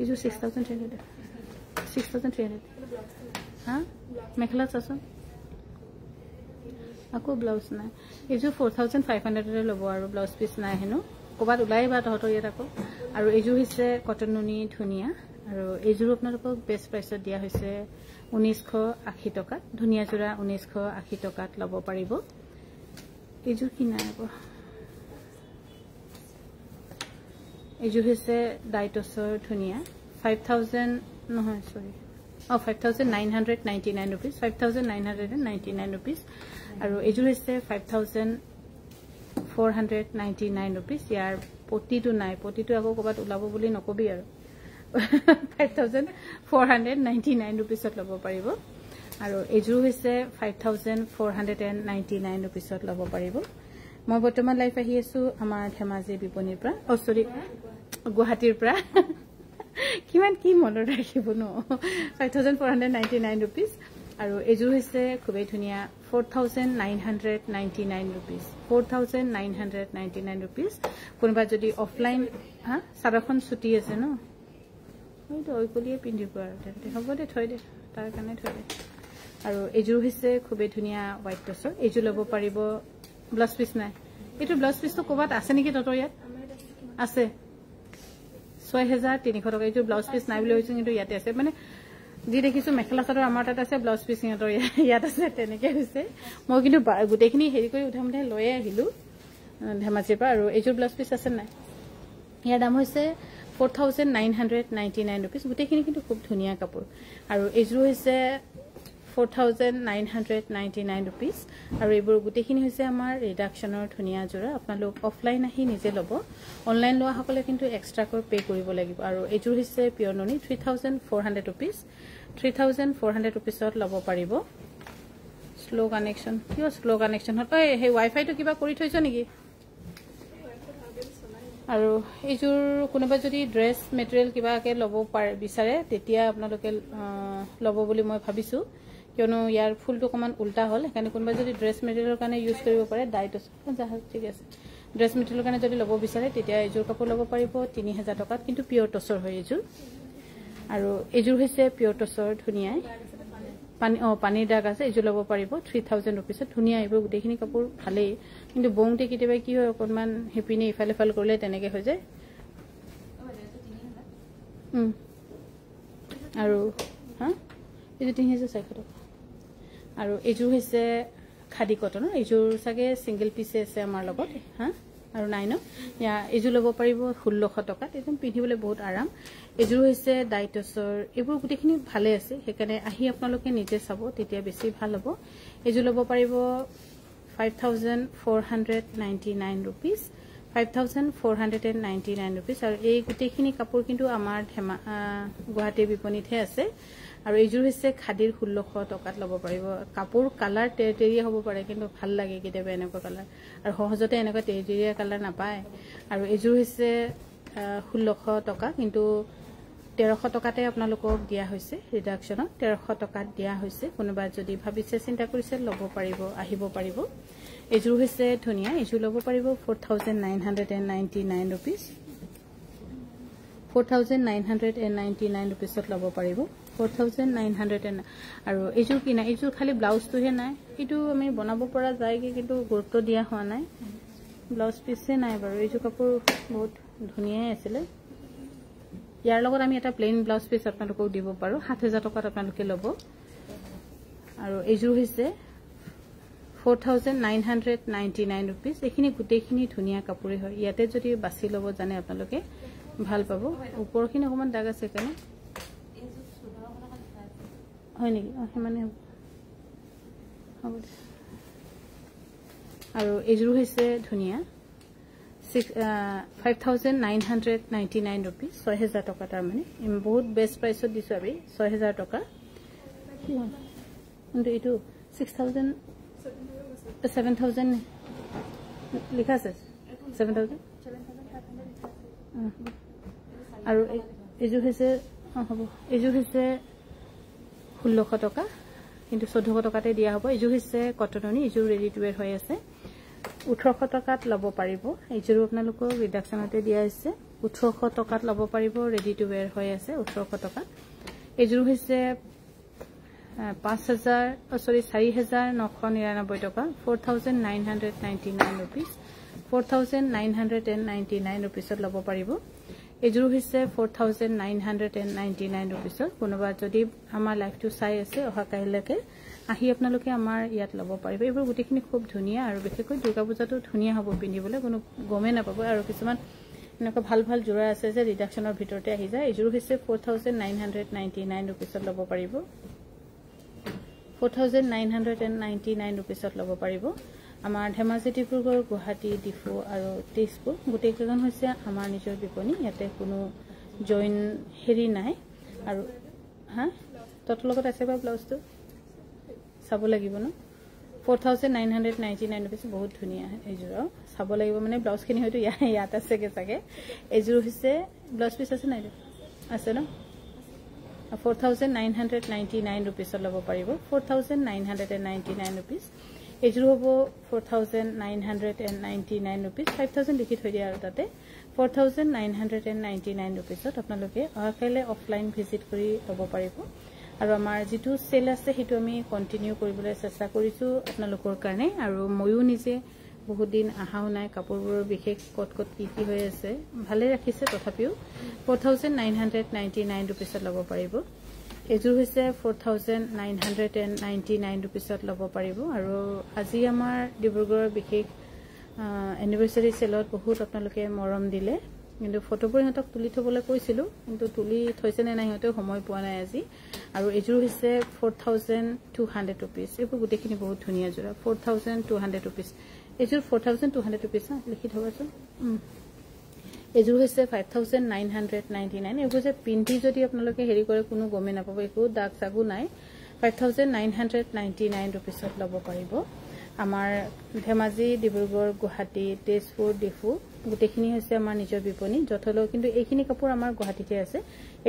এইযোৰ 6300 হা মেখেলা চাচোন আকৌ ব্লাউজ নাই এইযোৰ 4500 ল'ব আৰু ব্লাউজ পিস নাই হেনো কবাত ওলাই বা তহঁতৰ ইয়াত আকৌ আৰু এইযোৰ হৈছে কটন নুনি ধুনীয়া আৰু এইযোৰ আপোনালোকক বেষ্ট প্ৰাইচত দিয়া হৈছে 1980 টকা ধুনীয়া জোৰা 1980 টকাত ল'ব পাৰিব এইযোৰ কি নাই আকৌ এইযোৰ হৈছে ডাইটছৰ ধুনীয়া 5000 নহয় সৰি 5999 rupees 5999 rupees আৰু এইযোৰ হৈছে 5499 rupees ইয়াৰ পটিটো নাই পটিটো আকৌ কবাত ওলাব বুলি নকবি আৰু 5499 rupees ল'ব পাৰিব আৰু এইযোৰ হৈছে 5499 rupees ল'ব পাৰিব মই বৰ্তমান লাইভ আহি আছো আমাৰ ধেমাজি বিপণীৰ পৰা সৰি গুৱাহাটীৰ পৰা কিমান কি মনত ৰাখিব ন 5499 rupees আৰু এযোৰ হৈছে খুবেই ধুনীয়া 4999 rupees 4999 rupees কোনোবা যদি অফলাইন হা সাৰাখন ছুটি আছে ন হয়তো ওইকলিয়ে পিন্ধিব আৰু তেন্তে হ'ব দে থৈ দে তাৰ কাৰণে থৈ দে আৰু এযোৰ হৈছে খুবেই ধুনীয়া হোৱাইট টছৰ এযোৰ ল'ব পাৰিব ব্লাউজ পিস নাই এইটো ব্লাউজ পিসটো ক'বাত আছে নেকি ততৰ ইয়াত আছে 6300 টকা এইটো ব্লাউজ পিস নাই বুলি কৈছো কিন্তু ইয়াতে আছে মানে যি দেখিছো মেখেলা চাদৰ আমাৰ তাত আছে ব্লাউজ পিস সিহঁতৰ ইয়াত আছে তেনেকৈ হৈছে মই কিন্তু গোটেইখিনি হেৰি কৰি উঠামতে লৈ আহিলো ধেমাজিৰ পৰা আৰু এইযোৰ ব্লাউজ পিস আছে নাই ইয়াৰ দাম হৈছে 4999 rupees গোটেইখিনি কিন্তু খুব ধুনীয়া কাপোৰ আৰু এইযোৰ হৈছে 4999 rupees আৰু এইবোৰ গোটেইখিনি হৈছে আমাৰ ৰিডাকশনৰ ধুনীয়া জোৰা আপোনালোক অফলাইন আহি নিজে ল'ব অনলাইন লোৱা সকলে কিন্তু এক্সট্ৰাকৈ পে কৰিব লাগিব আৰু এইযোৰ হৈছে পিয়ৰ ননি 3400 rupees 3400 rupeesত ল'ব পাৰিব স্লো কানেকশন কিয় স্লো কানেকশন হয় হে ওয়াইফাইটো কিবা কৰি থৈছ নেকি আৰু এইযোৰ কোনোবা যদি ড্ৰেছ মেটেৰিয়েল কিবাকে ল'ব বিচাৰে তেতিয়া আপোনালোকে ল'ব বুলি মই ভাবিছো কিয়নো ইয়াৰ ফুলটো কমান উল্টা হল এখানে কোনোবা যদি ড্ৰেছ মেটেৰিয়েলৰ কাৰণে ইউজ কৰিব পাৰে ডাইটছ যাহা ঠিক আছে ড্ৰেছ মেটেৰিয়েলৰ কাৰণে যদি ল'ব বিচাৰে তেতিয়া এইযোৰ কাপোৰ ল'ব পাৰিব 3000 টকাত কিন্তু পিয়ৰ টছৰ হয় এইযোৰ আৰু এইযোৰ হৈছে পিয়ৰ টছৰ ধুনীয়া পানীৰ দাগ আছে এইযোৰ ল'ব পাৰিব 3000 rupees ধুনীয়া এইবোৰ গোটেইখিনি কাপোৰ ভালেই কিন্তু বংতে কেতিয়াবা কি হয় অকমান হেপিনে ইফালে ফাল কৰিলে তেনেকৈ হৈ যায় আৰু হা এইযোৰ 3600 টকা আৰু এইযোৰ হৈছে খাদি কটনৰ এইযোৰ সাগে সিঙ্গেল পিছে আছে আমাৰ লগত হা আৰু নাই ন ইয়া এইযোৰ ল'ব পাৰিব 1600 টকাত একদম পিন্ধিবলৈ বহুত আৰাম এইযোৰ হৈছে ডাইটছৰ এইবোৰ গোটেইখিনি ভালে আছে হেকানে আহি আপোনালোকে নিজে চাব তেতিয়া বেছি ভাল হ'ব এইযোৰ ল'ব পাৰিব 5499 rupees 5499 rupees আৰু এই গোটেইখিনি কাপোৰ কিন্তু আমাৰ গুৱাহাটী বিপণীতহে আছে আৰু এইযোৰ হৈছে খাদিৰ 1600 টকাত ল'ব পাৰিব কাপোৰ কালাৰ টেৰিয়া হ'ব পাৰে কিন্তু ভাল লাগে কেতিয়াবা এনেকুৱা কালাৰ আৰু সহজতে এনেকুৱা টেৰিয়া কালাৰ নাপায় আৰু এইযোৰ হৈছে 1600 টকা কিন্তু 1300 টকাতে আপোনালোকক দিয়া হৈছে ৰিডাকশনত 1300 টকাত দিয়া হৈছে কোনোবা যদি ভাবিছে চিন্তা কৰিছে ল'ব পাৰিব আহিব পাৰিব এইযোৰ হৈছে ধুনীয়া এইযোৰ ল'ব পাৰিব 4999 rupees 4999 rupeesত ল'ব পাৰিব 4900 আৰু এইযোৰ কিনা এইযোৰ খালি ব্লাউজটোহে নাই এইটো আমি বনাব পৰা যায় কিন্তু গুৰুত্ব দিয়া হোৱা নাই ব্লাউজ পিছে নাই বাৰু এইযোৰ কাপোৰ বহুত ধুনীয়াই আছিল ইয়াৰ লগত আমি এটা প্লেন ব্লাউজ পিস আপোনালোকক দিব পাৰো 7000 টকাত আপোনালোকে ল'ব আৰু এইযোৰ হৈছে 4999 rupees এখিনি গোটেইখিনি ধুনীয়া কাপোৰে হয় ইয়াতে যদি বাছি ল'ব জানে আপোনালোকে ভাল পাব ওপৰখিনি অকমান দাগ আছে কেনে হয় নেকি মানে হ'ব আৰু এইযোৰ হৈছে ধুনীয়া 5999 rupees 6000 টকা তাৰ মানে বহুত বেস্ট প্ৰাইসত দিছো আমি 6000 টকা কিন্তু এটো 6000 7000 লিখা আছে 7000 আৰু এইযোৰ হৈছে হ'ব এইযোৰ হৈছে 1600 টকা কিন্তু 1400 টকাতে দিয়া হ'ব এইযোৰ হৈছে কটননি এইযোৰ ৰেডি টু ওয়্যাৰ হৈ আছে 1800 টকাত ল'ব পাৰিব এইযোৰ আপোনালোকক ৰিডাকশনতে দিয়া আছে 1800 টকাত ল'ব পাৰিব ৰেডি টু ওয়্যাৰ হৈ আছে 1800 টকা এইযোৰ হৈছে 4999 টকা 4999 rupees 4999 rupeesত ল'ব পাৰিব এইযোৰ হৈছে 4999 rupees কোনোবা যদি আমাৰ লাইভটো চাই আছে অহা কাইলৈকে আহি আপোনালোকে আমাৰ ইয়াত ল'ব পাৰিব এইবোৰ গোটেইখিনি খুব ধুনীয়া আৰু বিশেষকৈ দুৰ্গা পূজাটো ধুনীয়া হ'ব পিন্ধিবলৈ কোনো গমে নাপাব আৰু কিছুমান এনেকুৱা ভাল ভাল জোৰা আছে যে ৰিডাকশনৰ ভিতৰতে আহি যায় এইযোৰ হৈছে 4999 rupeesত ল'ব পাৰিব 4999 rupeesত ল'ব পাৰিব আমাৰ ধেমাজি ডিব্ৰুগড় গুৱাহাটী ডিফু আৰু তেজপুৰ গোটেইকেইজন হৈছে আমাৰ নিজৰ বিপণী ইয়াতে কোনো জইন হেৰি নাই আৰু হা তত লগত আছে বা ব্লাউজটো চাব লাগিব ন 4999 rupees বহুত ধুনীয়া এইযোৰ চাব লাগিব মানে ব্লাউজখিনি হয়তো ইয়াত আছে চাগে এইযোৰ হৈছে ব্লাউজ পিস আছে নাই আছে ন 4,999 rupees ল'ব পাৰিব 4,999 rupees এজুৰ হ'ব 4,999 rupees 5,000 লিখি থৈ দিয়া আৰু তাতে 4,999 rupees আপোনালোকে অহাকাইলে অফলাইন ভিজিট কৰি ল'ব পাৰিব আৰু আমাৰ যেটো সেল আছে হেতু আমি কন্টিনিউ কৰিবলৈ চেষ্টা কৰিছো আপোনালোকৰ কাৰণে আৰু ময়ো নিজে বহুত দিন আহাও নাই কাপোৰবোৰ বিশেষ কত কি হৈ আছে ভালে ৰাখিছে তথাপিও 4,999 rupees ল'ব পাৰিব এজুৰ হৈছে 4,999 rupees ল'ব পাৰিব আৰু আজি আমাৰ ডিব্ৰুগড়ৰ বিশেষ এনিভাৰ্সাৰী সেলত বহুত আপোনালোকে মৰম দিলে কিন্তু ফটোবোৰ হতক তুলি থবলৈ কৈছিলো কিন্তু তুলি থৈছে নে নাই হতে সময় পোৱা নাই আজি আৰু এজুৰ হৈছে 4,200 rupees এইবোৰ গুটেখিনি বহুত ধুনিয়া জোৰা 4,200 rupees এজুৰ 4,200 rupees লিখি থবাছো এজুৰ হৈছে 5,999 এইবোৰ যে পিন্ধি যদি আপোনালোকে হেৰি কৰে কোনো গমে নাপাব একো দাগ সাগু নাই 5,999 rupees ল'ব পাৰিব আমাৰ ধেমাজি ডিব্ৰুগড় গুৱাহাটী তেজপুৰ ডিফু গুটেখিনি হৈছে আমাৰ নিজৰ বিপণী যথলো কিন্তু এইখিনি কাপোৰ আমাৰ গুৱাহাটীতে আছে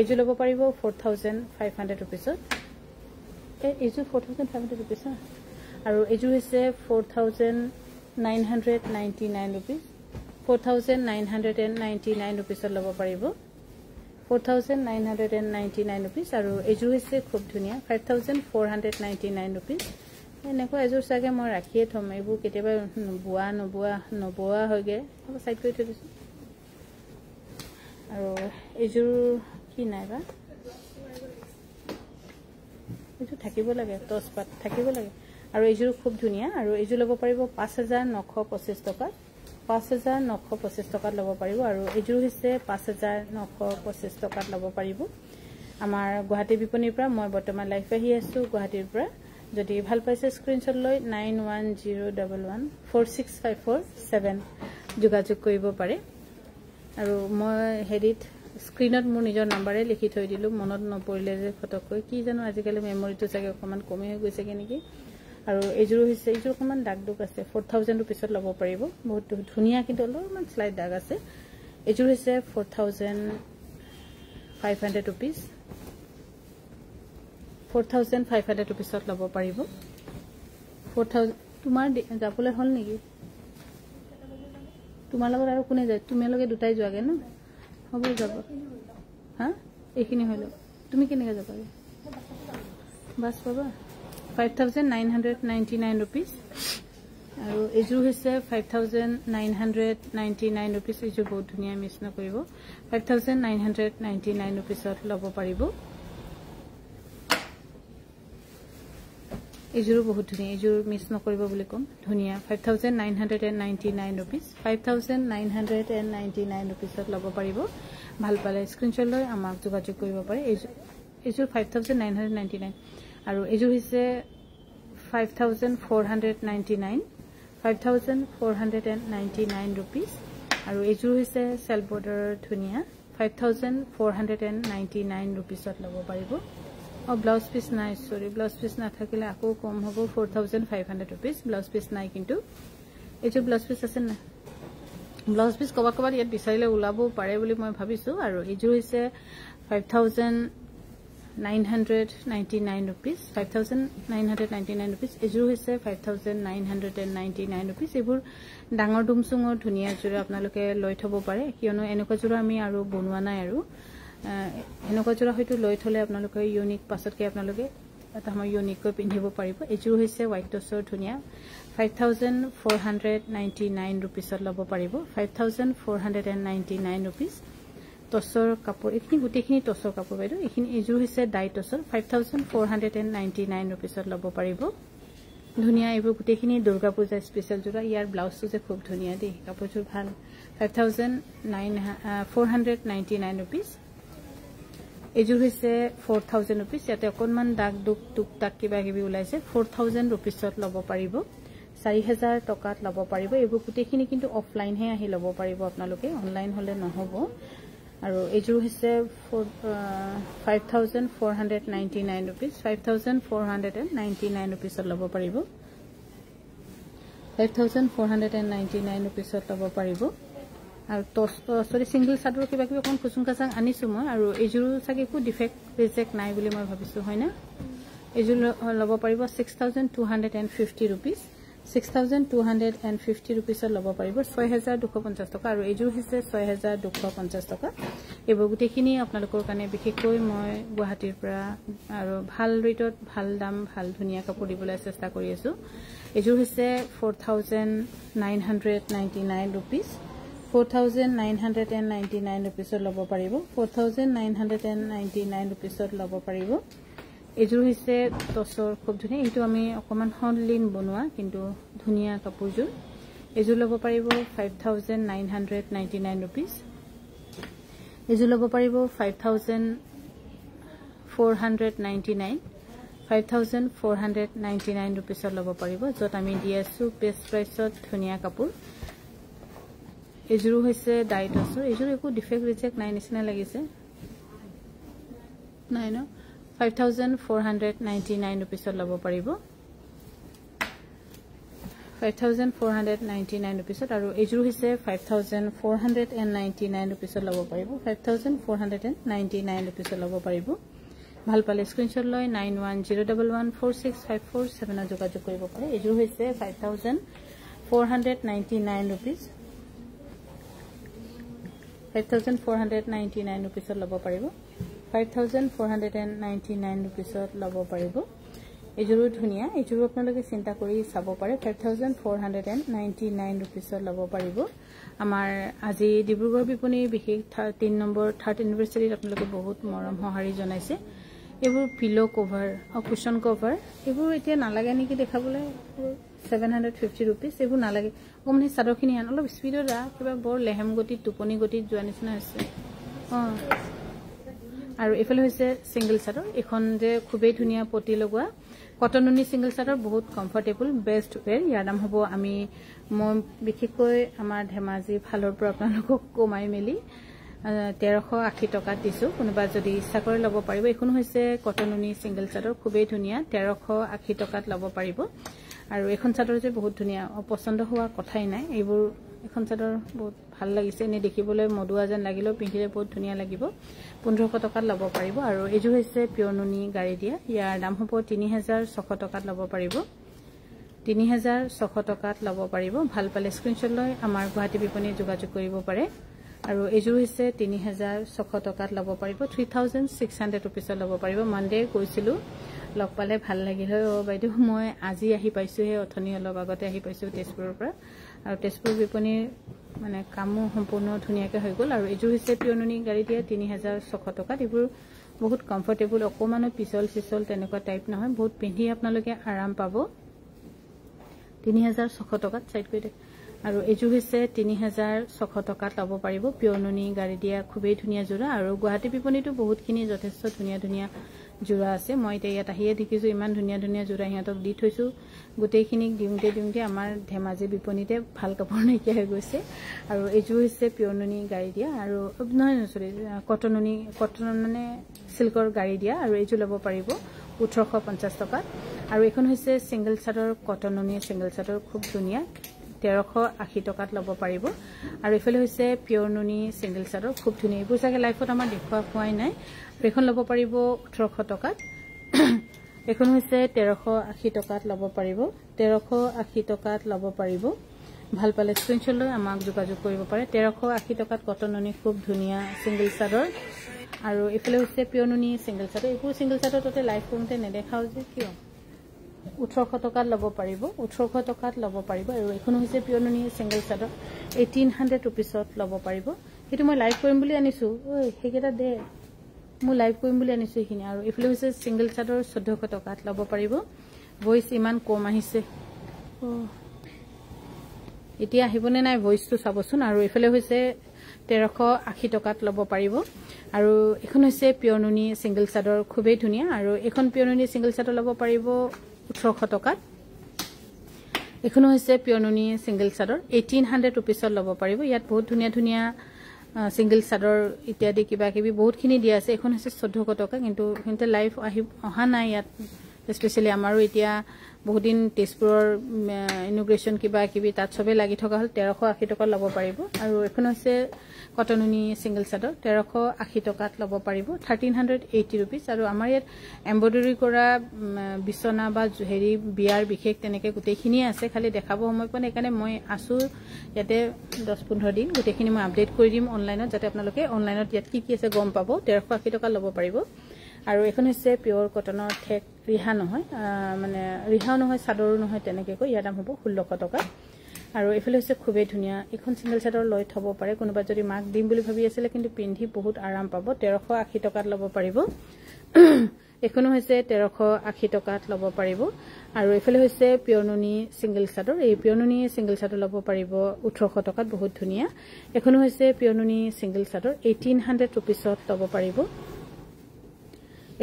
এজু ল'ব পাৰিব 4,500 rupees এজু 4,500 rupees আৰু এজু হৈছে 4,999 rupees 4,999 rupees ল'ব পাৰিব 4,999 rupees আৰু এজু হৈছে খুব ধুনিয়া 5,499 rupees এনেকো এজুৰ সাগে মই ৰাখিয়ে থম এইবোৰ কেতিয়াবা নবোৱা হয়গে সাইড কৰি থৈ দিছো আৰু এজুৰ কি নাইবা এজু থাকিব লাগে তসপাত থাকিব লাগে আৰু এজুৰ খুব ধুনিয়া আৰু এজু ল'ব পাৰিব 5,925 টকা 5,925 টকাত ল'ব পাৰিব আৰু এজুৰ হৈছে 5,925 টকাত ল'ব পাৰিব আমাৰ গুৱাহাটী বিপণীৰ পৰা মই বৰ্তমান লাইভ আহি আছো গুৱাহাটীৰ পৰা যদি ভাল পাইছে স্ক্ৰিনশ্বট লৈ 9101146547 যোগাযোগ কৰিব পাৰে আৰু মই হেৰিত স্ক্ৰিনত মোৰ নিজৰ নম্বৰে লিখি থৈ দিলো মনত নপৰিলে যে ফটোকৈ কি জানো আজিকালি মেমৰিটো চাগে অকমান কমি হৈ গৈছে নেকি আৰু এজুৰ হৈছে এজুৰ অকমান দাগ দুক আছে 4,000 rupees ল'ব পাৰিব বহুত ধুনিয়া কিন্তু অলপমান স্লাইড দাগ আছে এজুৰ হৈছে 4,500 rupees 4,500 rupees ল'ব পাৰিব 4,000 তোমাৰ যাবলৈ হল নেকি তোমাৰ লগত আৰু কোনে যায় তুমি লগে দুটাই যোৱাগে ন হ'ব যাব হা এইখিনি হলো তুমি কেনেকৈ যাবা বাস পাবা 5,999 rupees আৰু এজুৰ হৈছে 5,999 rupees এজু বহুত ধুনিয়া মিছ নকৰিব 5,999 rupees ল'ব পাৰিব এজুৰ বহুত ধুনিয়া এজুৰ মিছ নকৰিব বুলি কম ধুনিয়া 5,999 rupees 5,999 rupees ল'ব পাৰিব ভাল পালে স্ক্ৰিনশ্বট লৈ আমাক যোগাযোগ কৰিব পাৰে এজুৰ 5,999 আৰু এজুৰ হৈছে 5,499 rupees আৰু এজুৰ হৈছে সেল বৰ্ডাৰ ধুনিয়া 5,499 rupees ল'ব পাৰিব ব্লাউজ পিস নাই সরি ব্লাউজ পিস না থাকিলে আকো কম হ'ব 4,500 rupees ব্লাউজ পিস নাই কিন্তু এজু ব্লাউজ পিস আছে না ব্লাউজ পিস কবা ইয়াত বিচাৰিলে উলাবো পাৰে বুলি মই ভাবিছো আৰু এজু হৈছে 5,999 rupees 5,999 rupees এজু হৈছে 5,999 rupees এবোৰ ডাঙৰ দুমসুঙৰ ধুনিয়া জোৰা আপোনালোকে লৈ থব পাৰে কিয়নো এনেকুৱা জোৰা আমি আৰু বনোৱা নাই আৰু এনেকুৱা জোৰা হয়তো লৈ থলে আপোনালোকে ইউনিক পাছতকে আপোনালোকে এটা মই ইউনিক কৈ পিন্ধিব পাৰিব এজু হৈছে হোৱাইট টছৰ ধুনিয়া 5,499 rupees ল'ব পাৰিব 5,499 rupees টছৰ কাপোৰ এইখিনি গুটেখিনি টছৰ কাপোৰ বাইদেউ এইখিনি এজু হৈছে ডাই টছৰ 5,499 rupees ল'ব পাৰিব ধুনিয়া এইবোৰ গুটেখিনি দুৰ্গা পূজা স্পেশাল জোৰা ইয়াৰ ব্লাউজটো যে খুব ধুনিয়া দেই কাপোৰজোৰ ভাল 5,499 rupees এজুৰ হৈছে 4,000 rupees ইয়াতে অকনমান দাগ দুক টুক টাক কিবা কিবি ওলাইছে 4,000 rupees ল'ব পাৰিব 4,000 টকাত ল'ব পাৰিব এইবোৰ গুটেখিনি কিন্তু অফলাইন হে আহি ল'ব পাৰিব আপোনালোকে অনলাইন হলে নহব আৰু এজুৰ হৈছে 5,499 rupees 5,499 rupees ল'ব পাৰিব 5,499 rupees ল'ব পাৰিব আৰু সৰি সিঙ্গল চাদৰ কিবা কিবি অকণ খুচুং খাচাং আনিছো মই আৰু এইযোৰো চাগে একো ডিফেক্ট ৰিজেক্ট নাই বুলি মই ভাবিছো হয় না এইযোৰ ল'ব পাৰিব 6250 rupees 6250 rupees ল'ব পাৰিব 6250 টকা আৰু এইযোৰ হৈছে 6250 টকা এইবোৰ গুটেখিনি আপোনালোকৰ কাৰণে বিশেষকৈ মই গুৱাহাটীৰ পৰা আৰু ভাল ৰেটত ভাল দাম ভাল ধুনিয়া কাপোৰ দিবলৈ চেষ্টা কৰি আছো এইযোৰ হৈছে 4999 rupees 4999 rupees ল'ব পাৰিব 4999 rupees ল'ব পাৰিব এইযোৰ হৈছে টছৰ খুব ধুনিয়া এইটো আমি অকমান হনলিন বনোৱা কিন্তু ধুনিয়া কাপোৰযোৰ এইযোৰ ল'ব পাৰিব 5999 rupees এইযোৰ ল'ব পাৰিব 5499 rupees ল'ব পাৰিব যত আমি দি আছো বেষ্ট প্ৰাইসত ধুনিয়া কাপোৰ এইযোৰ হৈছে ডাইটছৰ এইযোৰ একো ডিফেক্ট ৰিজেক্ট নাই নিচিনা লাগিছে নাই ন 5499 rupees ল'ব পাৰিব 5499 rupees আৰু এইযোৰ হৈছে 5499 rupees ল'ব পাৰিব 5499 rupees ল'ব পাৰিব ভাল পালে স্ক্ৰিনশ্বট লৈ 9101146547 যোগাযোগ কৰিব পাৰে এইযোৰ হৈছে 5499 rupees 5499 rupees ল'ব পাৰিব 5499 rupees ল'ব পাৰিব এইযোৰো ধুনিয়া এইযোৰো আপোনালোকে চিন্তা কৰি চাব পাৰে 5499 rupees ল'ব পাৰিব আমাৰ আজি ডিব্ৰুগড় বিপণী বিশেষ 3 নম্বৰ 3rd এনিভাৰ্সাৰীত আপোনালোকে বহুত মৰম সহাৰি জনাইছে এইবোৰ পিলো কভাৰ আৰু কুশন কভাৰ এইবোৰ এতিয়া নালাগে নেকি দেখাবলৈ 750 rupees এইবোৰ নালাগে কমনি সাদৰখিনি আন অলপ স্পিডত ৰা কিবা বৰ লেহেম গতিত টোপনি গতিত যোৱা নিচিনা হৈছে আৰু এফালে হৈছে সিঙ্গল চাদৰ এখন যে খুবেই ধুনিয়া পটি লগোৱা কটননি সিঙ্গল চাদৰ বহুত কমফৰ্টেবল বেষ্ট ওৱেৰ ইয়াৰ নাম হ'ব আমি মই বিশেষকৈ আমাৰ ধেমাজি ফালৰ পৰা আপোনালোকক কমাই মেলি 1380 টকা দিছো কোনোবা যদি ইচ্ছা কৰে ল'ব পাৰিব এখন হৈছে কটননি সিঙ্গল চাদৰ খুবেই ধুনিয়া 1380 টকাত ল'ব পাৰিব আৰু এখন চাদৰ যে বহুত ধুনিয়া পছন্দ হোৱা কথাই নাই এইবোৰ এখন চাদৰ বহুত ভাল লাগিছে নে দেখিবলৈ মডুৱা যেন লাগিলেও পিন্ধিলে বহুত ধুনিয়া লাগিব 1500 টকাত ল'ব পাৰিব আৰু এইযোৰ হৈছে পিয়ৰ নুনি গাড়ী দিয়া ইয়াৰ দাম হ'ব 3600 টকাত ল'ব পাৰিব 3600 টকাত ল'ব পাৰিব ভাল পালে স্ক্ৰিনশ্বট লৈ আমাৰ গুৱাহাটী বিপণী যোগাযোগ কৰিব পাৰে আৰু এইযোৰ হৈছে 3600 টকাত ল'ব পাৰিব 3600 rupees ল'ব পাৰিব মনডে কৈছিলো লগ পালে ভাল লাগিল হয় বাইদেউ মই আজি আহি পাইছো হে অথনি অলপ আগতে আহি পাইছো তেজপুৰৰ পৰা আৰু তেজপুৰ বিপণীৰ মানে কামো সম্পূৰ্ণ ধুনিয়াকৈ হৈ গ'ল আৰু এইযোৰ হৈছে পিয়নুনি গাড়ী দিয়া 3600 টকাত এইবোৰ বহুত কমফৰ্টেবল অকমানো পিছল তেনেকুৱা টাইপ নহয় বহুত পিন্ধি আপোনালোকে আৰাম পাব 3600 টকাত সাইড কৰি দে আৰু এইযোৰ হৈছে 3600 টকাত ল'ব পাৰিব পিয়নুনি গাড়ী দিয়া খুবেই ধুনিয়া জোৰা আৰু গুৱাহাটী বিপণীটো বহুতখিনি যথেষ্ট ধুনিয়া জোৰা আছে মই এতিয়া ইয়াত আহিয়ে দেখিছো ইমান ধুনিয়া জোৰা হিহঁতক দি থৈছো গোটেইখিনিক দিওঁতে আমাৰ ধেমাজি বিপণীতে ভাল কাপোৰ নাইকিয়া হৈ গৈছে আৰু এইযোৰ হৈছে পিয়নুনি গাড়ী দিয়া আৰু নহয় সৰি কটন মানে সিল্কৰ গাড়ী দিয়া আৰু এইযোৰ ল'ব পাৰিব 1850 টকাত আৰু এখন হৈছে সিঙ্গল চাদৰ কটননি সিঙ্গল চাদৰ খুব ধুনিয়া 1380 টকাত ল'ব পাৰিব আৰু এফালে হৈছে পিয়ৰ নুনি সিঙ্গল চাদৰ খুব ধুনিয়া এইবোৰ চাগে লাইফত আমাৰ দেখুৱা হোৱাই নাই এখন ল'ব পাৰিব 1800 টকাত এখন হৈছে 1380 টকাত ল'ব পাৰিব 1380 টকাত ল'ব পাৰিব ভাল পালে স্ক্ৰিনশ্বট লৈ আমাক যোগাযোগ কৰিব পাৰে 1380 টকাত কটননি খুব ধুনিয়া সিঙ্গল চাদৰ আৰু এফালে হৈছে পিয়ৰ নুনি সিঙ্গল চাদৰ এইবোৰ সিঙ্গল চাদৰ ততে লাইফ কৰোঁতে নেদেখাও যে কিয় 1800 টকাত ল'ব পাৰিব 1800 টকাত ল'ব পাৰিব আৰু এখন হৈছে পিয়নুনি সিঙ্গল চাদৰ 1800 rupeesত ল'ব পাৰিব এটো মই লাইভ কৰিম বুলি আনিছো ওই হেকেটা দে মই লাইভ কৰিম বুলি আনিছো এখিনি আৰু ইফালে হৈছে সিঙ্গল চাদৰ 1400 টকাত ল'ব পাৰিব ভয়েস ইমান কম আহিছে এতিয়া আহিবনে নাই ভয়েসটো চাবচোন আৰু ইফালে হৈছে 1380 টকাত ল'ব পাৰিব আৰু এখন হৈছে পিয়নুনি সিঙ্গল চাদৰ খুবেই ধুনিয়া আৰু এখন পিয়নুনি সিঙ্গল চাদৰ ল'ব পাৰিব 1800 টকাত এখন হৈছে পিয়নুনি সিঙ্গল চাদৰ 1800 rupeesত ল'ব পাৰিব ইয়াত বহুত ধুনিয়া সিঙ্গল চাদৰ ইত্যাদি কিবা কিবি বহুতখিনি দিয়া আছে এখন হৈছে 1400 টকা কিন্তু কিন্তু লাইভ অহা নাই ইয়াত স্পেচিয়েলি আমাৰো এতিয়া বহুত দিন তেজপুৰৰ ইনোগ্ৰেশ্যন কিবা কিবি তাত চবেই লাগি থকা হ'ল 1380 টকাত ল'ব পাৰিব আৰু এখন হৈছে কটননি ছিংগল চাদৰ 1380 টকাত ল'ব পাৰিব 1380 ৰুপিজ আৰু আমাৰ ইয়াত এমব্ৰইডাৰী কৰা বিছনা বা হেৰি বিয়াৰ বিশেষ তেনেকৈ গোটেইখিনিয়ে আছে খালি দেখাব সময় পোৱা নাই সেইকাৰণে মই আছোঁ ইয়াতে 10-15 দিন গোটেইখিনি মই আপডেট কৰি দিম অনলাইনত যাতে আপোনালোকে অনলাইনত ইয়াত কি আছে গম পাব 1380 টকা ল'ব পাৰিব আৰু এখন হৈছে পিয়ৰ কটনৰ ঠেক ৰিহা নহয় মানে ৰিহাও নহয় চাদৰো নহয় তেনেকৈ কৈ ইয়াৰ দাম হ'ব 1600 টকা আৰু এফালে হৈছে খুবেই ধুনীয়া এখন ছিংগল চাদৰ লৈ থ'ব পাৰে কোনোবা যদি মাক দিম বুলি ভাবি আছিলে কিন্তু পিন্ধি বহুত আৰাম পাব 1380 টকাত ল'ব পাৰিব এখনো হৈছে 1380 টকাত ল'ব পাৰিব আৰু এফালে হৈছে পিয়ৰনুনি ছিংগল চাদৰ এই পিয়ৰনুনি ছিংগল চাদৰ ল'ব পাৰিব 1800 টকাত বহুত ধুনীয়া এখনো হৈছে পিয়ৰনুনি ছিংগল চাদৰ 1800 ৰুপিছত ল'ব পাৰিব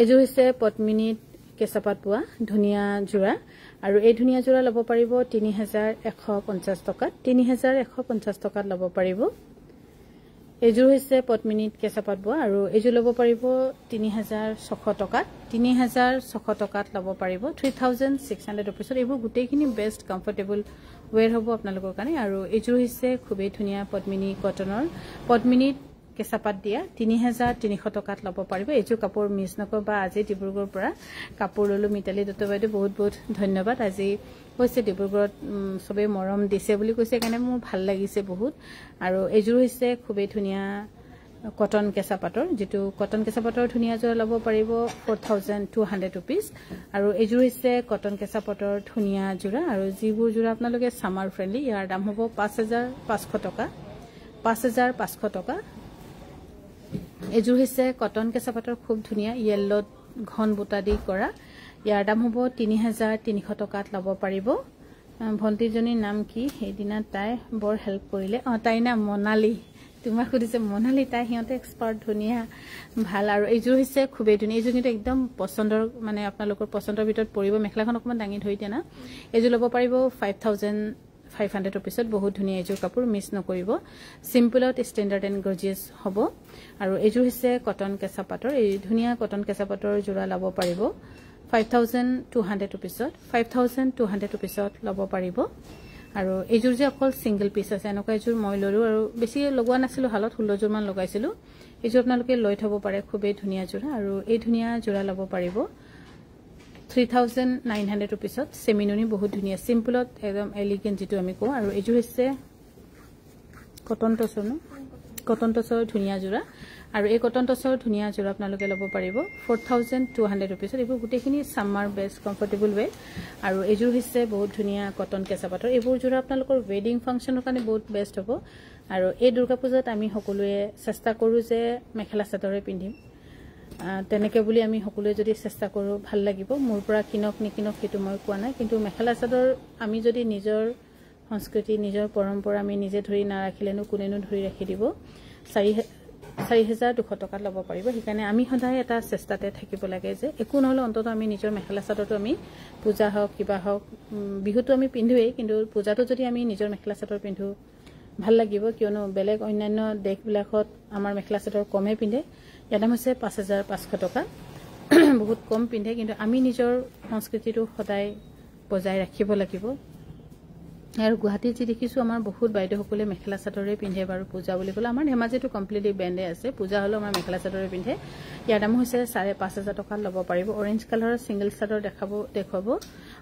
এযোৰ হৈছে পদ্মিনীত কেঁচাপাত পোৱা ধুনীয়া যোৰা আৰু এই ধুনীয়া যোৰা ল'ব পাৰিব 3150 টকাত 3150 টকাত ল'ব পাৰিব এযোৰ হৈছে পদ্মিনীত কেঁচাপাত পোৱা আৰু এযোৰ ল'ব পাৰিব 3600 টকাত 3600 টকাত ল'ব পাৰিব 3600 ৰুপিছত এইবোৰ গোটেইখিনি বেষ্ট কমফৰ্টেবল ৱেৰ হ'ব আপোনালোকৰ কাৰণে আৰু এযোৰ হৈছে খুবেই ধুনীয়া পদ্মিনী কটনৰ পদ্মিনীত কেঁচাপাত দিয়া 3300 টকাত ল'ব পাৰিব এযোৰ কাপোৰ মিছ নকৰিবা আজি ডিব্ৰুগড়ৰ পৰা কাপোৰ ললো মিতালী দত্ত বাইদেউ বহুত বহুত ধন্যবাদ আজি কৈছে ডিব্ৰুগড়ত সবে মৰম দিছে বুলি কৈছে কাৰণে মোৰ ভাল লাগিছে বহুত আৰু এযোৰ হৈছে খুবেই ধুনীয়া কটন কেঁচাপাতৰ যেটো কটন কেঁচাপাতৰ ধুনীয়া যোৰা ল'ব পাৰিব 4200 ৰুপিজ আৰু এযোৰ হৈছে কটন কেঁচাপাতৰ ধুনীয়া যোৰা আৰু যিবোৰ যোৰা আপোনালোকে সামাৰ ফ্ৰেণ্ডলি ইয়াৰ দাম হ'ব 5500 টকা 5500 টকা এযোৰ হৈছে কটন কেঁচাপাতৰ খুব ধুনীয়া ইয়েলো ঘন বুটা দি কৰা ইয়াৰ দাম হ'ব 3300 টকাত ল'ব পাৰিব ভন্টিজনীৰ নাম কি সেইদিনা তাই বৰ হেল্প কৰিলে তাই নাম মনালী তোমাক সুধিছে মনালী তাই সিহঁতে এক্সপাৰ্ট ধুনীয়া ভাল আৰু এযোৰ হৈছে খুবেই ধুনীয়া এযোৰ কিন্তু একদম পছন্দৰ মানে আপোনালোকৰ পছন্দৰ ভিতৰত পৰিব মেখলাখন অকমান দাঙি ধৰি দিয়া না এযোৰ ল'ব পাৰিব 5500 ৰুপিছত বহুত ধুনীয়া এযোৰ কাপোৰ মিছ নকৰিব সিম্পলত ষ্টেণ্ডাৰ্ড এণ্ড গৰ্জিয়াছ হ'ব আৰু এযোৰ হৈছে কটন কেঁচাপাতৰ এই ধুনীয়া কটন কেঁচাপাতৰ যোৰা ল'ব পাৰিব 5200 ৰুপিছত 5200 ৰুপিছত ল'ব পাৰিব আৰু এযোৰ যে অকল সিঙ্গল পিস আছে এনেকুৱা এযোৰ মই ললো আৰু বেছি লগোৱা নাছিলো হালত 16 যোৰ মান লগাইছিলো এযোৰ আপোনালোকে লৈ থব পাৰে খুবেই ধুনীয়া যোৰা আৰু এই ধুনীয়া যোৰা ল'ব পাৰিব 3900 ৰুপিছত সেমিননি বহুত ধুনীয়া সিম্পলত একদম এলিগেন্ট যেটো আমি কওঁ আৰু এযোৰ হৈছে কটন টছৰ ধুনীয়া যোৰা আৰু এই কটন টছৰ ধুনীয়া যোৰা আপোনালোকে ল'ব পাৰিব 4200 ৰুপিছত এইবোৰ গোটেইখিনি সামাৰ বেষ্ট কমফৰ্টেবল ৱে আৰু এযোৰ হৈছে বহুত ধুনীয়া কটন কেঁচাপাতৰ এইবোৰ যোৰা আপোনালোকৰ ৱেডিং ফাংচনৰ কাৰণে বহুত বেষ্ট হ'ব আৰু এই দুৰ্গা পূজাত আমি সকলোৱে চেষ্টা কৰো যে মেখেলা চাদৰে পিন্ধিম তেনেকে বুলি আমি সকলোৱে যদি চেষ্টা কৰো ভাল লাগিব মোৰ পৰা কিনক নিকিনক হেতু মই কোৱা নাই কিন্তু মেখেলা চাদৰ আমি যদি নিজৰ সংস্কৃতি নিজৰ পৰম্পৰা আমি নিজে ধৰি না ৰাখিলেনো কোনেনো ধৰি ৰাখি দিব 4200 টকাত ল'ব পাৰিব সেইকাৰণে আমি সদায় এটা চেষ্টাতে থাকিব লাগে যে একো নহলে অন্তত আমি নিজৰ মেখেলা চাদৰটো আমি পূজা হওক কিবা হওক বিহুটো আমি পিন্ধুৱেই কিন্তু পূজাটো যদি আমি নিজৰ মেখেলা চাদৰ পিন্ধো ভাল লাগিব কিয়নো বেলেগ অন্যান্য দেশবিলাকত আমাৰ মেখেলা চাদৰ কমে পিন্ধে ইয়াৰ দাম হৈছে 5500 টকা বহুত কম পিন্ধে কিন্তু আমি নিজৰ সংস্কৃতিটো সদায় বজাই ৰাখিব লাগিব আৰু গুৱাহাটীত যি দেখিছো আমাৰ বহুত বাইদেউ সকলে মেখেলা চাদৰে পিন্ধে বাৰু পূজা বুলি ক'লে আমাৰ ধেমাজিটো কমপ্লিটলি বেণ্ডে আছে পূজা হলো আমাৰ মেখেলা চাদৰে পিন্ধে ইয়াৰ দাম হৈছে 5500 টকা ল'ব পাৰিব অৰেঞ্জ কালাৰৰ সিঙ্গল চাদৰ দেখাব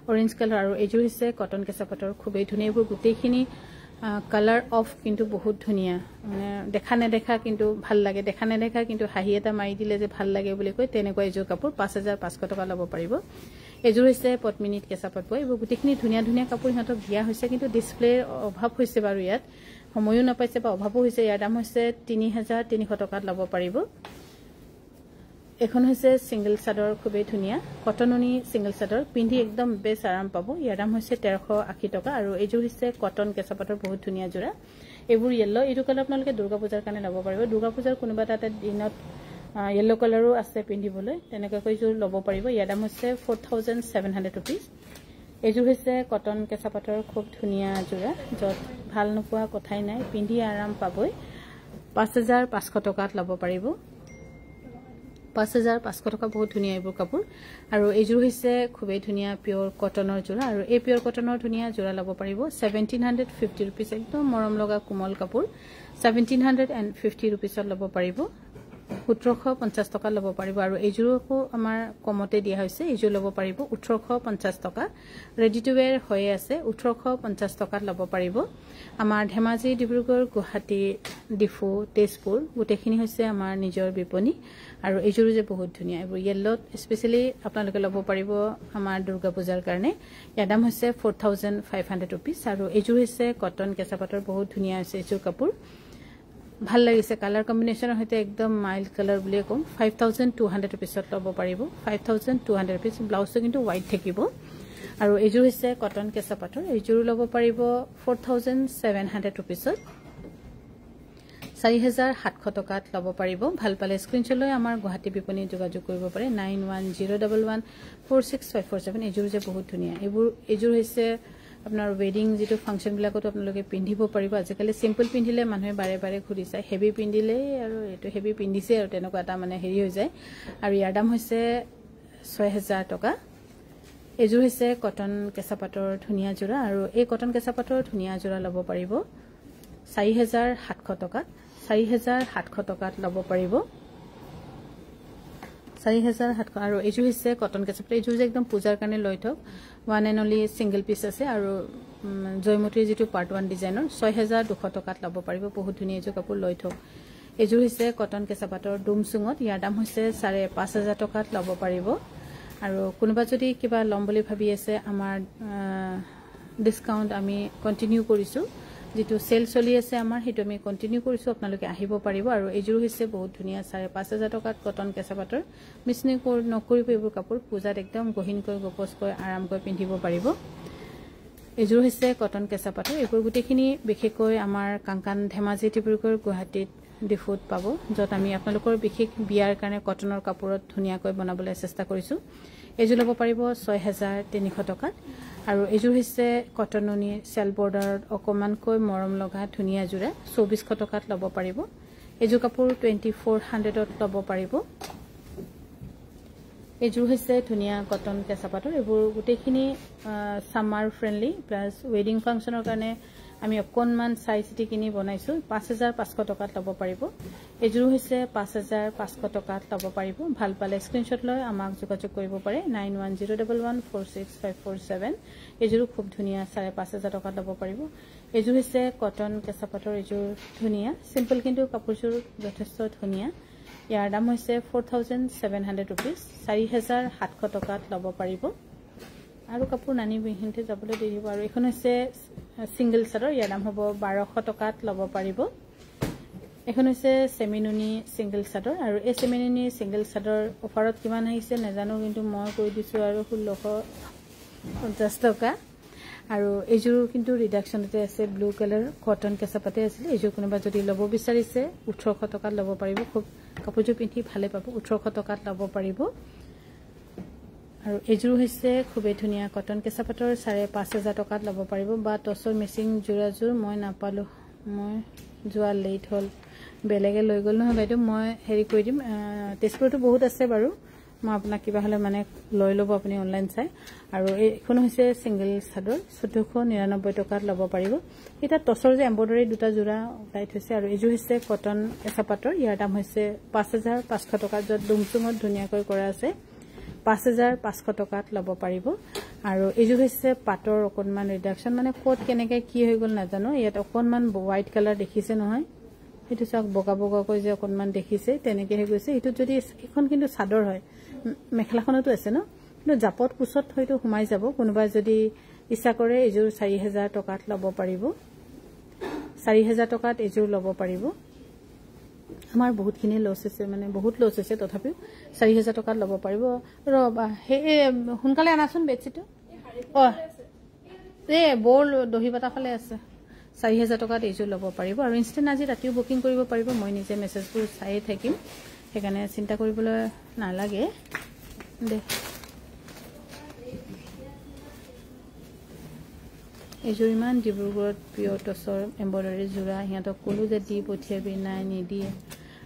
অৰেঞ্জ কালাৰ আৰু এযোৰ হৈছে কটন কেঁচাপাতৰ খুবেই ধুনীয়া এইবোৰ গোটেইখিনি কালাৰ অফ কিন্তু বহুত ধুনীয়া মানে দেখা নেদেখা কিন্তু ভাল লাগে দেখা নেদেখা কিন্তু হাঁহি এটা মাৰি দিলে যে ভাল লাগে বুলি কয় তেনেকুৱা এযোৰ কাপোৰ 5500 টকা ল'ব পাৰিব এযোৰ হৈছে পদ্মিনীত কেঁচাপাত পোৱা এইবোৰ গোটেইখিনি ধুনীয়া ধুনীয়া কাপোৰ ইহঁতক দিয়া হৈছে কিন্তু ডিসপ্লেৰ অভাৱ হৈছে বাৰু ইয়াত সময়ো নাপাইছে বা অভাৱো হৈছে ইয়াৰ দাম হৈছে 3300 টকাত ল'ব পাৰিব এখন হৈছে সিঙ্গল চাদৰ খুবেই ধুনীয়া কটননি সিঙ্গল চাদৰ পিন্ধি একদম বেছ আৰাম পাব ইয়াৰ দাম হৈছে 1380 টকা আৰু এযোৰ হৈছে কটন কেঁচাপাতৰ বহুত ধুনীয়া যোৰা এইবোৰ ইয়েলো এইটো কালাৰ আপোনালোকে দুৰ্গা পূজাৰ কাৰণে ল'ব পাৰিব দুৰ্গা পূজাৰ কোনোবা এটা দিনত ইয়েলো কালাৰো আছে পিন্ধিবলৈ তেনেকৈ যোৰ ল'ব পাৰিব ইয়াৰ দাম হৈছে 4700 ৰুপিজ এযোৰ হৈছে কটন কেঁচাপাতৰ খুব ধুনীয়া যোৰা যত ভাল নোপোৱা কথাই নাই পিন্ধি আৰাম পাবই 5500 টকাত ল'ব পাৰিব 5500 টকা বহুত ধুনিয়া এইবোৰ কাপোৰ আৰু এইযোৰ হৈছে খুবেই ধুনিয়া পিওৰ কটনৰ জোৰা আৰু এই পিওৰ কটনৰ ধুনিয়া জোৰা ল'ব পাৰিব 1750 रुपीस একদম মৰম লগা কোমল কাপোৰ 1750 रुपीस ল'ব পাৰিব 1750 টকা ল'ব পাৰিব আৰু এইযোৰকো আমাৰ কমতে দিয়া হৈছে এইযোৰ ল'ব পাৰিব 1850 টকা ৰেডি টু ওয়্যাৰ হৈ আছে 1850 টকা ল'ব পাৰিব আমাৰ ধেমাজি ডিব্ৰুগড় গুৱাহাটী ডিফু তেজপুৰ গুটেখিনি হৈছে আমাৰ নিজৰ বিপণী আৰু এইযোৰ যে বহুত ধুনিয়া এইবোৰ ইয়েলত স্পেশালি আপোনালোকে ল'ব পাৰিব আমাৰ দুৰ্গা পূজাৰ কাৰণে ইয়াৰ দাম হৈছে 4500 रुपीस আৰু এইযোৰ হৈছে কটন কেঁচাপাতৰ বহুত ধুনিয়া আছে এইযোৰ কাপোৰ ভাল লাগিছে কালাৰ কম্বিনেশনৰ হতে একদম মাইল্ড কালাৰ বুলি কম 5200 रुपीस ল'ব পাৰিব 5200 रुपीस ব্লাউজটো কিন্তু হোৱাইট থাকিব আৰু এইযোৰ হৈছে কটন কেঁচাপাতৰ এইযোৰ ল'ব পাৰিব 4700 रुपीस 4700 টকাত ল'ব পাৰিব ভাল পালে স্ক্ৰিনশ্বট লৈ আমাৰ গুৱাহাটী বিপণী যোগাযোগ কৰিব পাৰে 9101146547 এইযোৰ যে বহুত ধুনিয়া এইযোৰ হৈছে আপোনাৰ ওয়েডিং যেটো ফাংশন বিলাকতো আপোনালোকে পিন্ধিব পাৰিব আজিকালি সিম্পল পিন্ধিলে মানুহে বাৰে বাৰে ঘুৰি যায় হেভি পিন্ধিলে আৰু এটো হেভি পিন্ধিছে আৰু তেনেকুৱা এটা মানে হেৰি হৈ যায় আৰু ইয়াৰ দাম হৈছে 6000 টকা এইযোৰ হৈছে কটন কেঁচাপাতৰ ধুনিয়া জোৰা আৰু এই কটন কেঁচাপাতৰ ধুনিয়া জোৰা ল'ব পাৰিব 4700 টকা 4700 টকাত ল'ব পাৰিব 4700 আৰু এইযোৰ হৈছে কটন কেঁচাপাতৰ এইযোৰ যে একদম পূজাৰ কাৰণে লৈ থক one and only single piece আছে আৰু জয়মতীৰ যেটো পাৰ্ট 1 ডিজাইনৰ 6200 টকাত ল'ব পাৰিব বহুত ধুনিয়া এইযোৰ কাপোৰ লৈ থক এইযোৰ হৈছে কটন কেঁচাপাতৰ ডুমসুঙত ইয়াৰ দাম হৈছে 5500 টকাত ল'ব পাৰিব আৰু কোনোবা যদি কিবা লম বুলি ভাবি আছে আমাৰ ডিসকাউন্ট আমি কন্টিনিউ কৰিছো যেটো সেল চলি আছে আমাৰ হেতু আমি কন্টিনিউ কৰিছো আপোনালোকে আহিব পাৰিব আৰু এইযোৰ হৈছে বহুত ধুনিয়া 5500 টকাত কটন কেঁচাপাতৰ মিছনি নকৰিব এইবোৰ কাপোৰ পূজাত একদম গহিনকৈ গপচকৈ আৰামকৈ পিন্ধিব পাৰিব এইযোৰ হৈছে কটন কেঁচাপাতৰ এইবোৰ গুটেখিনি বিশেষকৈ আমাৰ কাংকান ধেমাজি ডিব্ৰুগড় গুৱাহাটীত ডিফুত পাব যত আমি আপোনালোকৰ বিশেষ বিয়াৰ কাৰণে কটনৰ কাপোৰত ধুনিয়াকৈ বনাবলৈ চেষ্টা কৰিছো এইযোৰ ল'ব পাৰিব 6300 টকাত আৰু এইযোৰ হৈছে কটননি সেল বৰ্ডাৰত অকমানকৈ মৰম লগা ধুনিয়া জোৰা 2400 টকাত ল'ব পাৰিব এইযোৰ কাপোৰ 2400ত ল'ব পাৰিব এইযোৰ হৈছে ধুনিয়া কটন কেঁচাপাতৰ এইবোৰ গুটেখিনি সামাৰ ফ্ৰেন্ডলি প্লাস ওয়েডিং ফাংশনৰ কাৰণে আমি অকনমান সাইজ কিনি বনাইছো 5500 টকাত ল'ব পাৰিব এইযোৰ হৈছে 5500 টকাত ল'ব পাৰিব ভাল পালে স্ক্ৰিনশ্বট লৈ আমাক যোগাযোগ কৰিব পাৰে 9101146547 এইযোৰ খুব ধুনিয়া 5500 টকাত ল'ব পাৰিব এইযোৰ হৈছে কটন কেঁচাপাতৰ এইযোৰ ধুনিয়া সিম্পল কিন্তু কাপোৰযোৰ যথেষ্ট ধুনিয়া ইয়াৰ দাম হৈছে 4700 रुपीस 4700 টকাত ল'ব পাৰিব আৰু কাপোৰ নানি বিহিনতে যাবলৈ দিব আৰু এখন হৈছে সিঙ্গল চাদৰ ইয়াৰ দাম হ'ব 1200 টকাত ল'ব পাৰিব এখন হৈছে সেমিনুনি সিঙ্গল চাদৰ আৰু এই সেমিনুনি সিঙ্গল চাদৰ অফাৰত কিমান আহিছে নাজানো কিন্তু মই কৈ দিছো আৰু 1650 টকা আৰু এইযোৰ কিন্তু ৰিডাকশনতে আছে ব্লু কালাৰ কটন কেঁচাপাতে আছিল এইযোৰ কোনোবা যদি ল'ব বিচাৰিছে 1800 টকাত ল'ব পাৰিব খুব কাপোৰযোৰ পিন্ধি ভালে পাব 1800 টকাত ল'ব পাৰিব আৰু এইযোৰ হৈছে খুবেই ধুনিয়া কটন কেঁচাপাতৰ 5500 টকাত ল'ব পাৰিব বা টছৰ মেচিং জোৰাজোৰ মই নাপালো মই যোৱা লেট হল বেলেগে লৈ গল নহয় বাইদেউ মই হেৰি কৰি দিম তেজপুৰটো বহুত আছে বাৰু মই আপোনাক কিবা হলে মানে লৈ ল'ব আপুনি অনলাইন চাই আৰু এইখন হৈছে সিঙ্গল চাদৰ 1499 টকাত ল'ব পাৰিব এটা টছৰ যে এমব্ৰয়ডাৰী দুটা জোৰা টাইট হৈছে আৰু এইযোৰ হৈছে কটন কেঁচাপাতৰ ইয়াৰ দাম হৈছে 5500 টকা যত ডুমচুমত ধুনিয়াকৈ কৰা আছে 5500 টকাত ল'ব পাৰিব আৰু এইযোৰ হৈছে পাটৰ অকনমান ৰিডাকশন মানে কোট কেনেকৈ কি হৈ গল নাজানো ইয়াত অকনমান হোৱাইট কালাৰ দেখিছে নহয় এটো সক বগা বগা কৈ যে অকনমান দেখিছে তেনেকৈ হৈ গৈছে এটো যদি এখন কিন্তু চাদৰ হয় মেখলাখনতো আছে ন কিন্তু জাপত কুছত হয়তো হুমাই যাব কোনোবা যদি ইচ্ছা কৰে এইযোৰ 4000 টকাত ল'ব পাৰিব 4000 টকাত এইযোৰ ল'ব পাৰিব আমাৰ বহুতখিনি লছ হৈছে মানে বহুত লছ হৈছে তথাপি 4000 টকাত ল'ব পাৰিব ৰবা হে হুনকালে আনাচোন বেডশিট বল দহি বাটা ফালে আছে 4000 টকাত এইযোৰ ল'ব পাৰিব আৰু ইনষ্টেন্ট আজি ৰাতিও বুকিং কৰিব পাৰিব মই নিজে মেছেজবোৰ চাই থাকিম সেইকাৰণে চিন্তা কৰিবলৈ নালাগে দে এইযোৰ ইমান ডিব্ৰুগড়ত পিয়ৰ টছৰ এমব্ৰয়ডাৰী জোৰা হিহঁতক কলো যে দি পঠিয়াবি নাই নিদিয়ে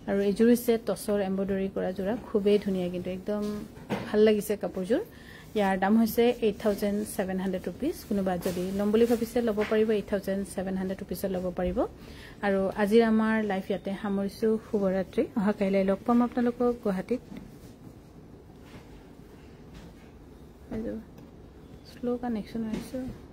আৰু এযোৰ হৈছে টছৰ এম্ব্ৰইডাৰী কৰা যোৰা খুবেই ধুনীয়া কিন্তু একদম ভাল লাগিছে কাপোৰযোৰ ইয়াৰ দাম হৈছে 8700 rupees কোনোবা যদি লম বুলি ভাবিছে ল'ব পাৰিব 8700 rupees ল'ব পাৰিব আৰু আজিৰ আমাৰ লাইফ ইয়াতে সামৰিছো শুভৰাত্ৰি অহা কাইলৈ লগ পাম আপোনালোকক গুৱাহাটীত স্লো কানেকশন হৈছে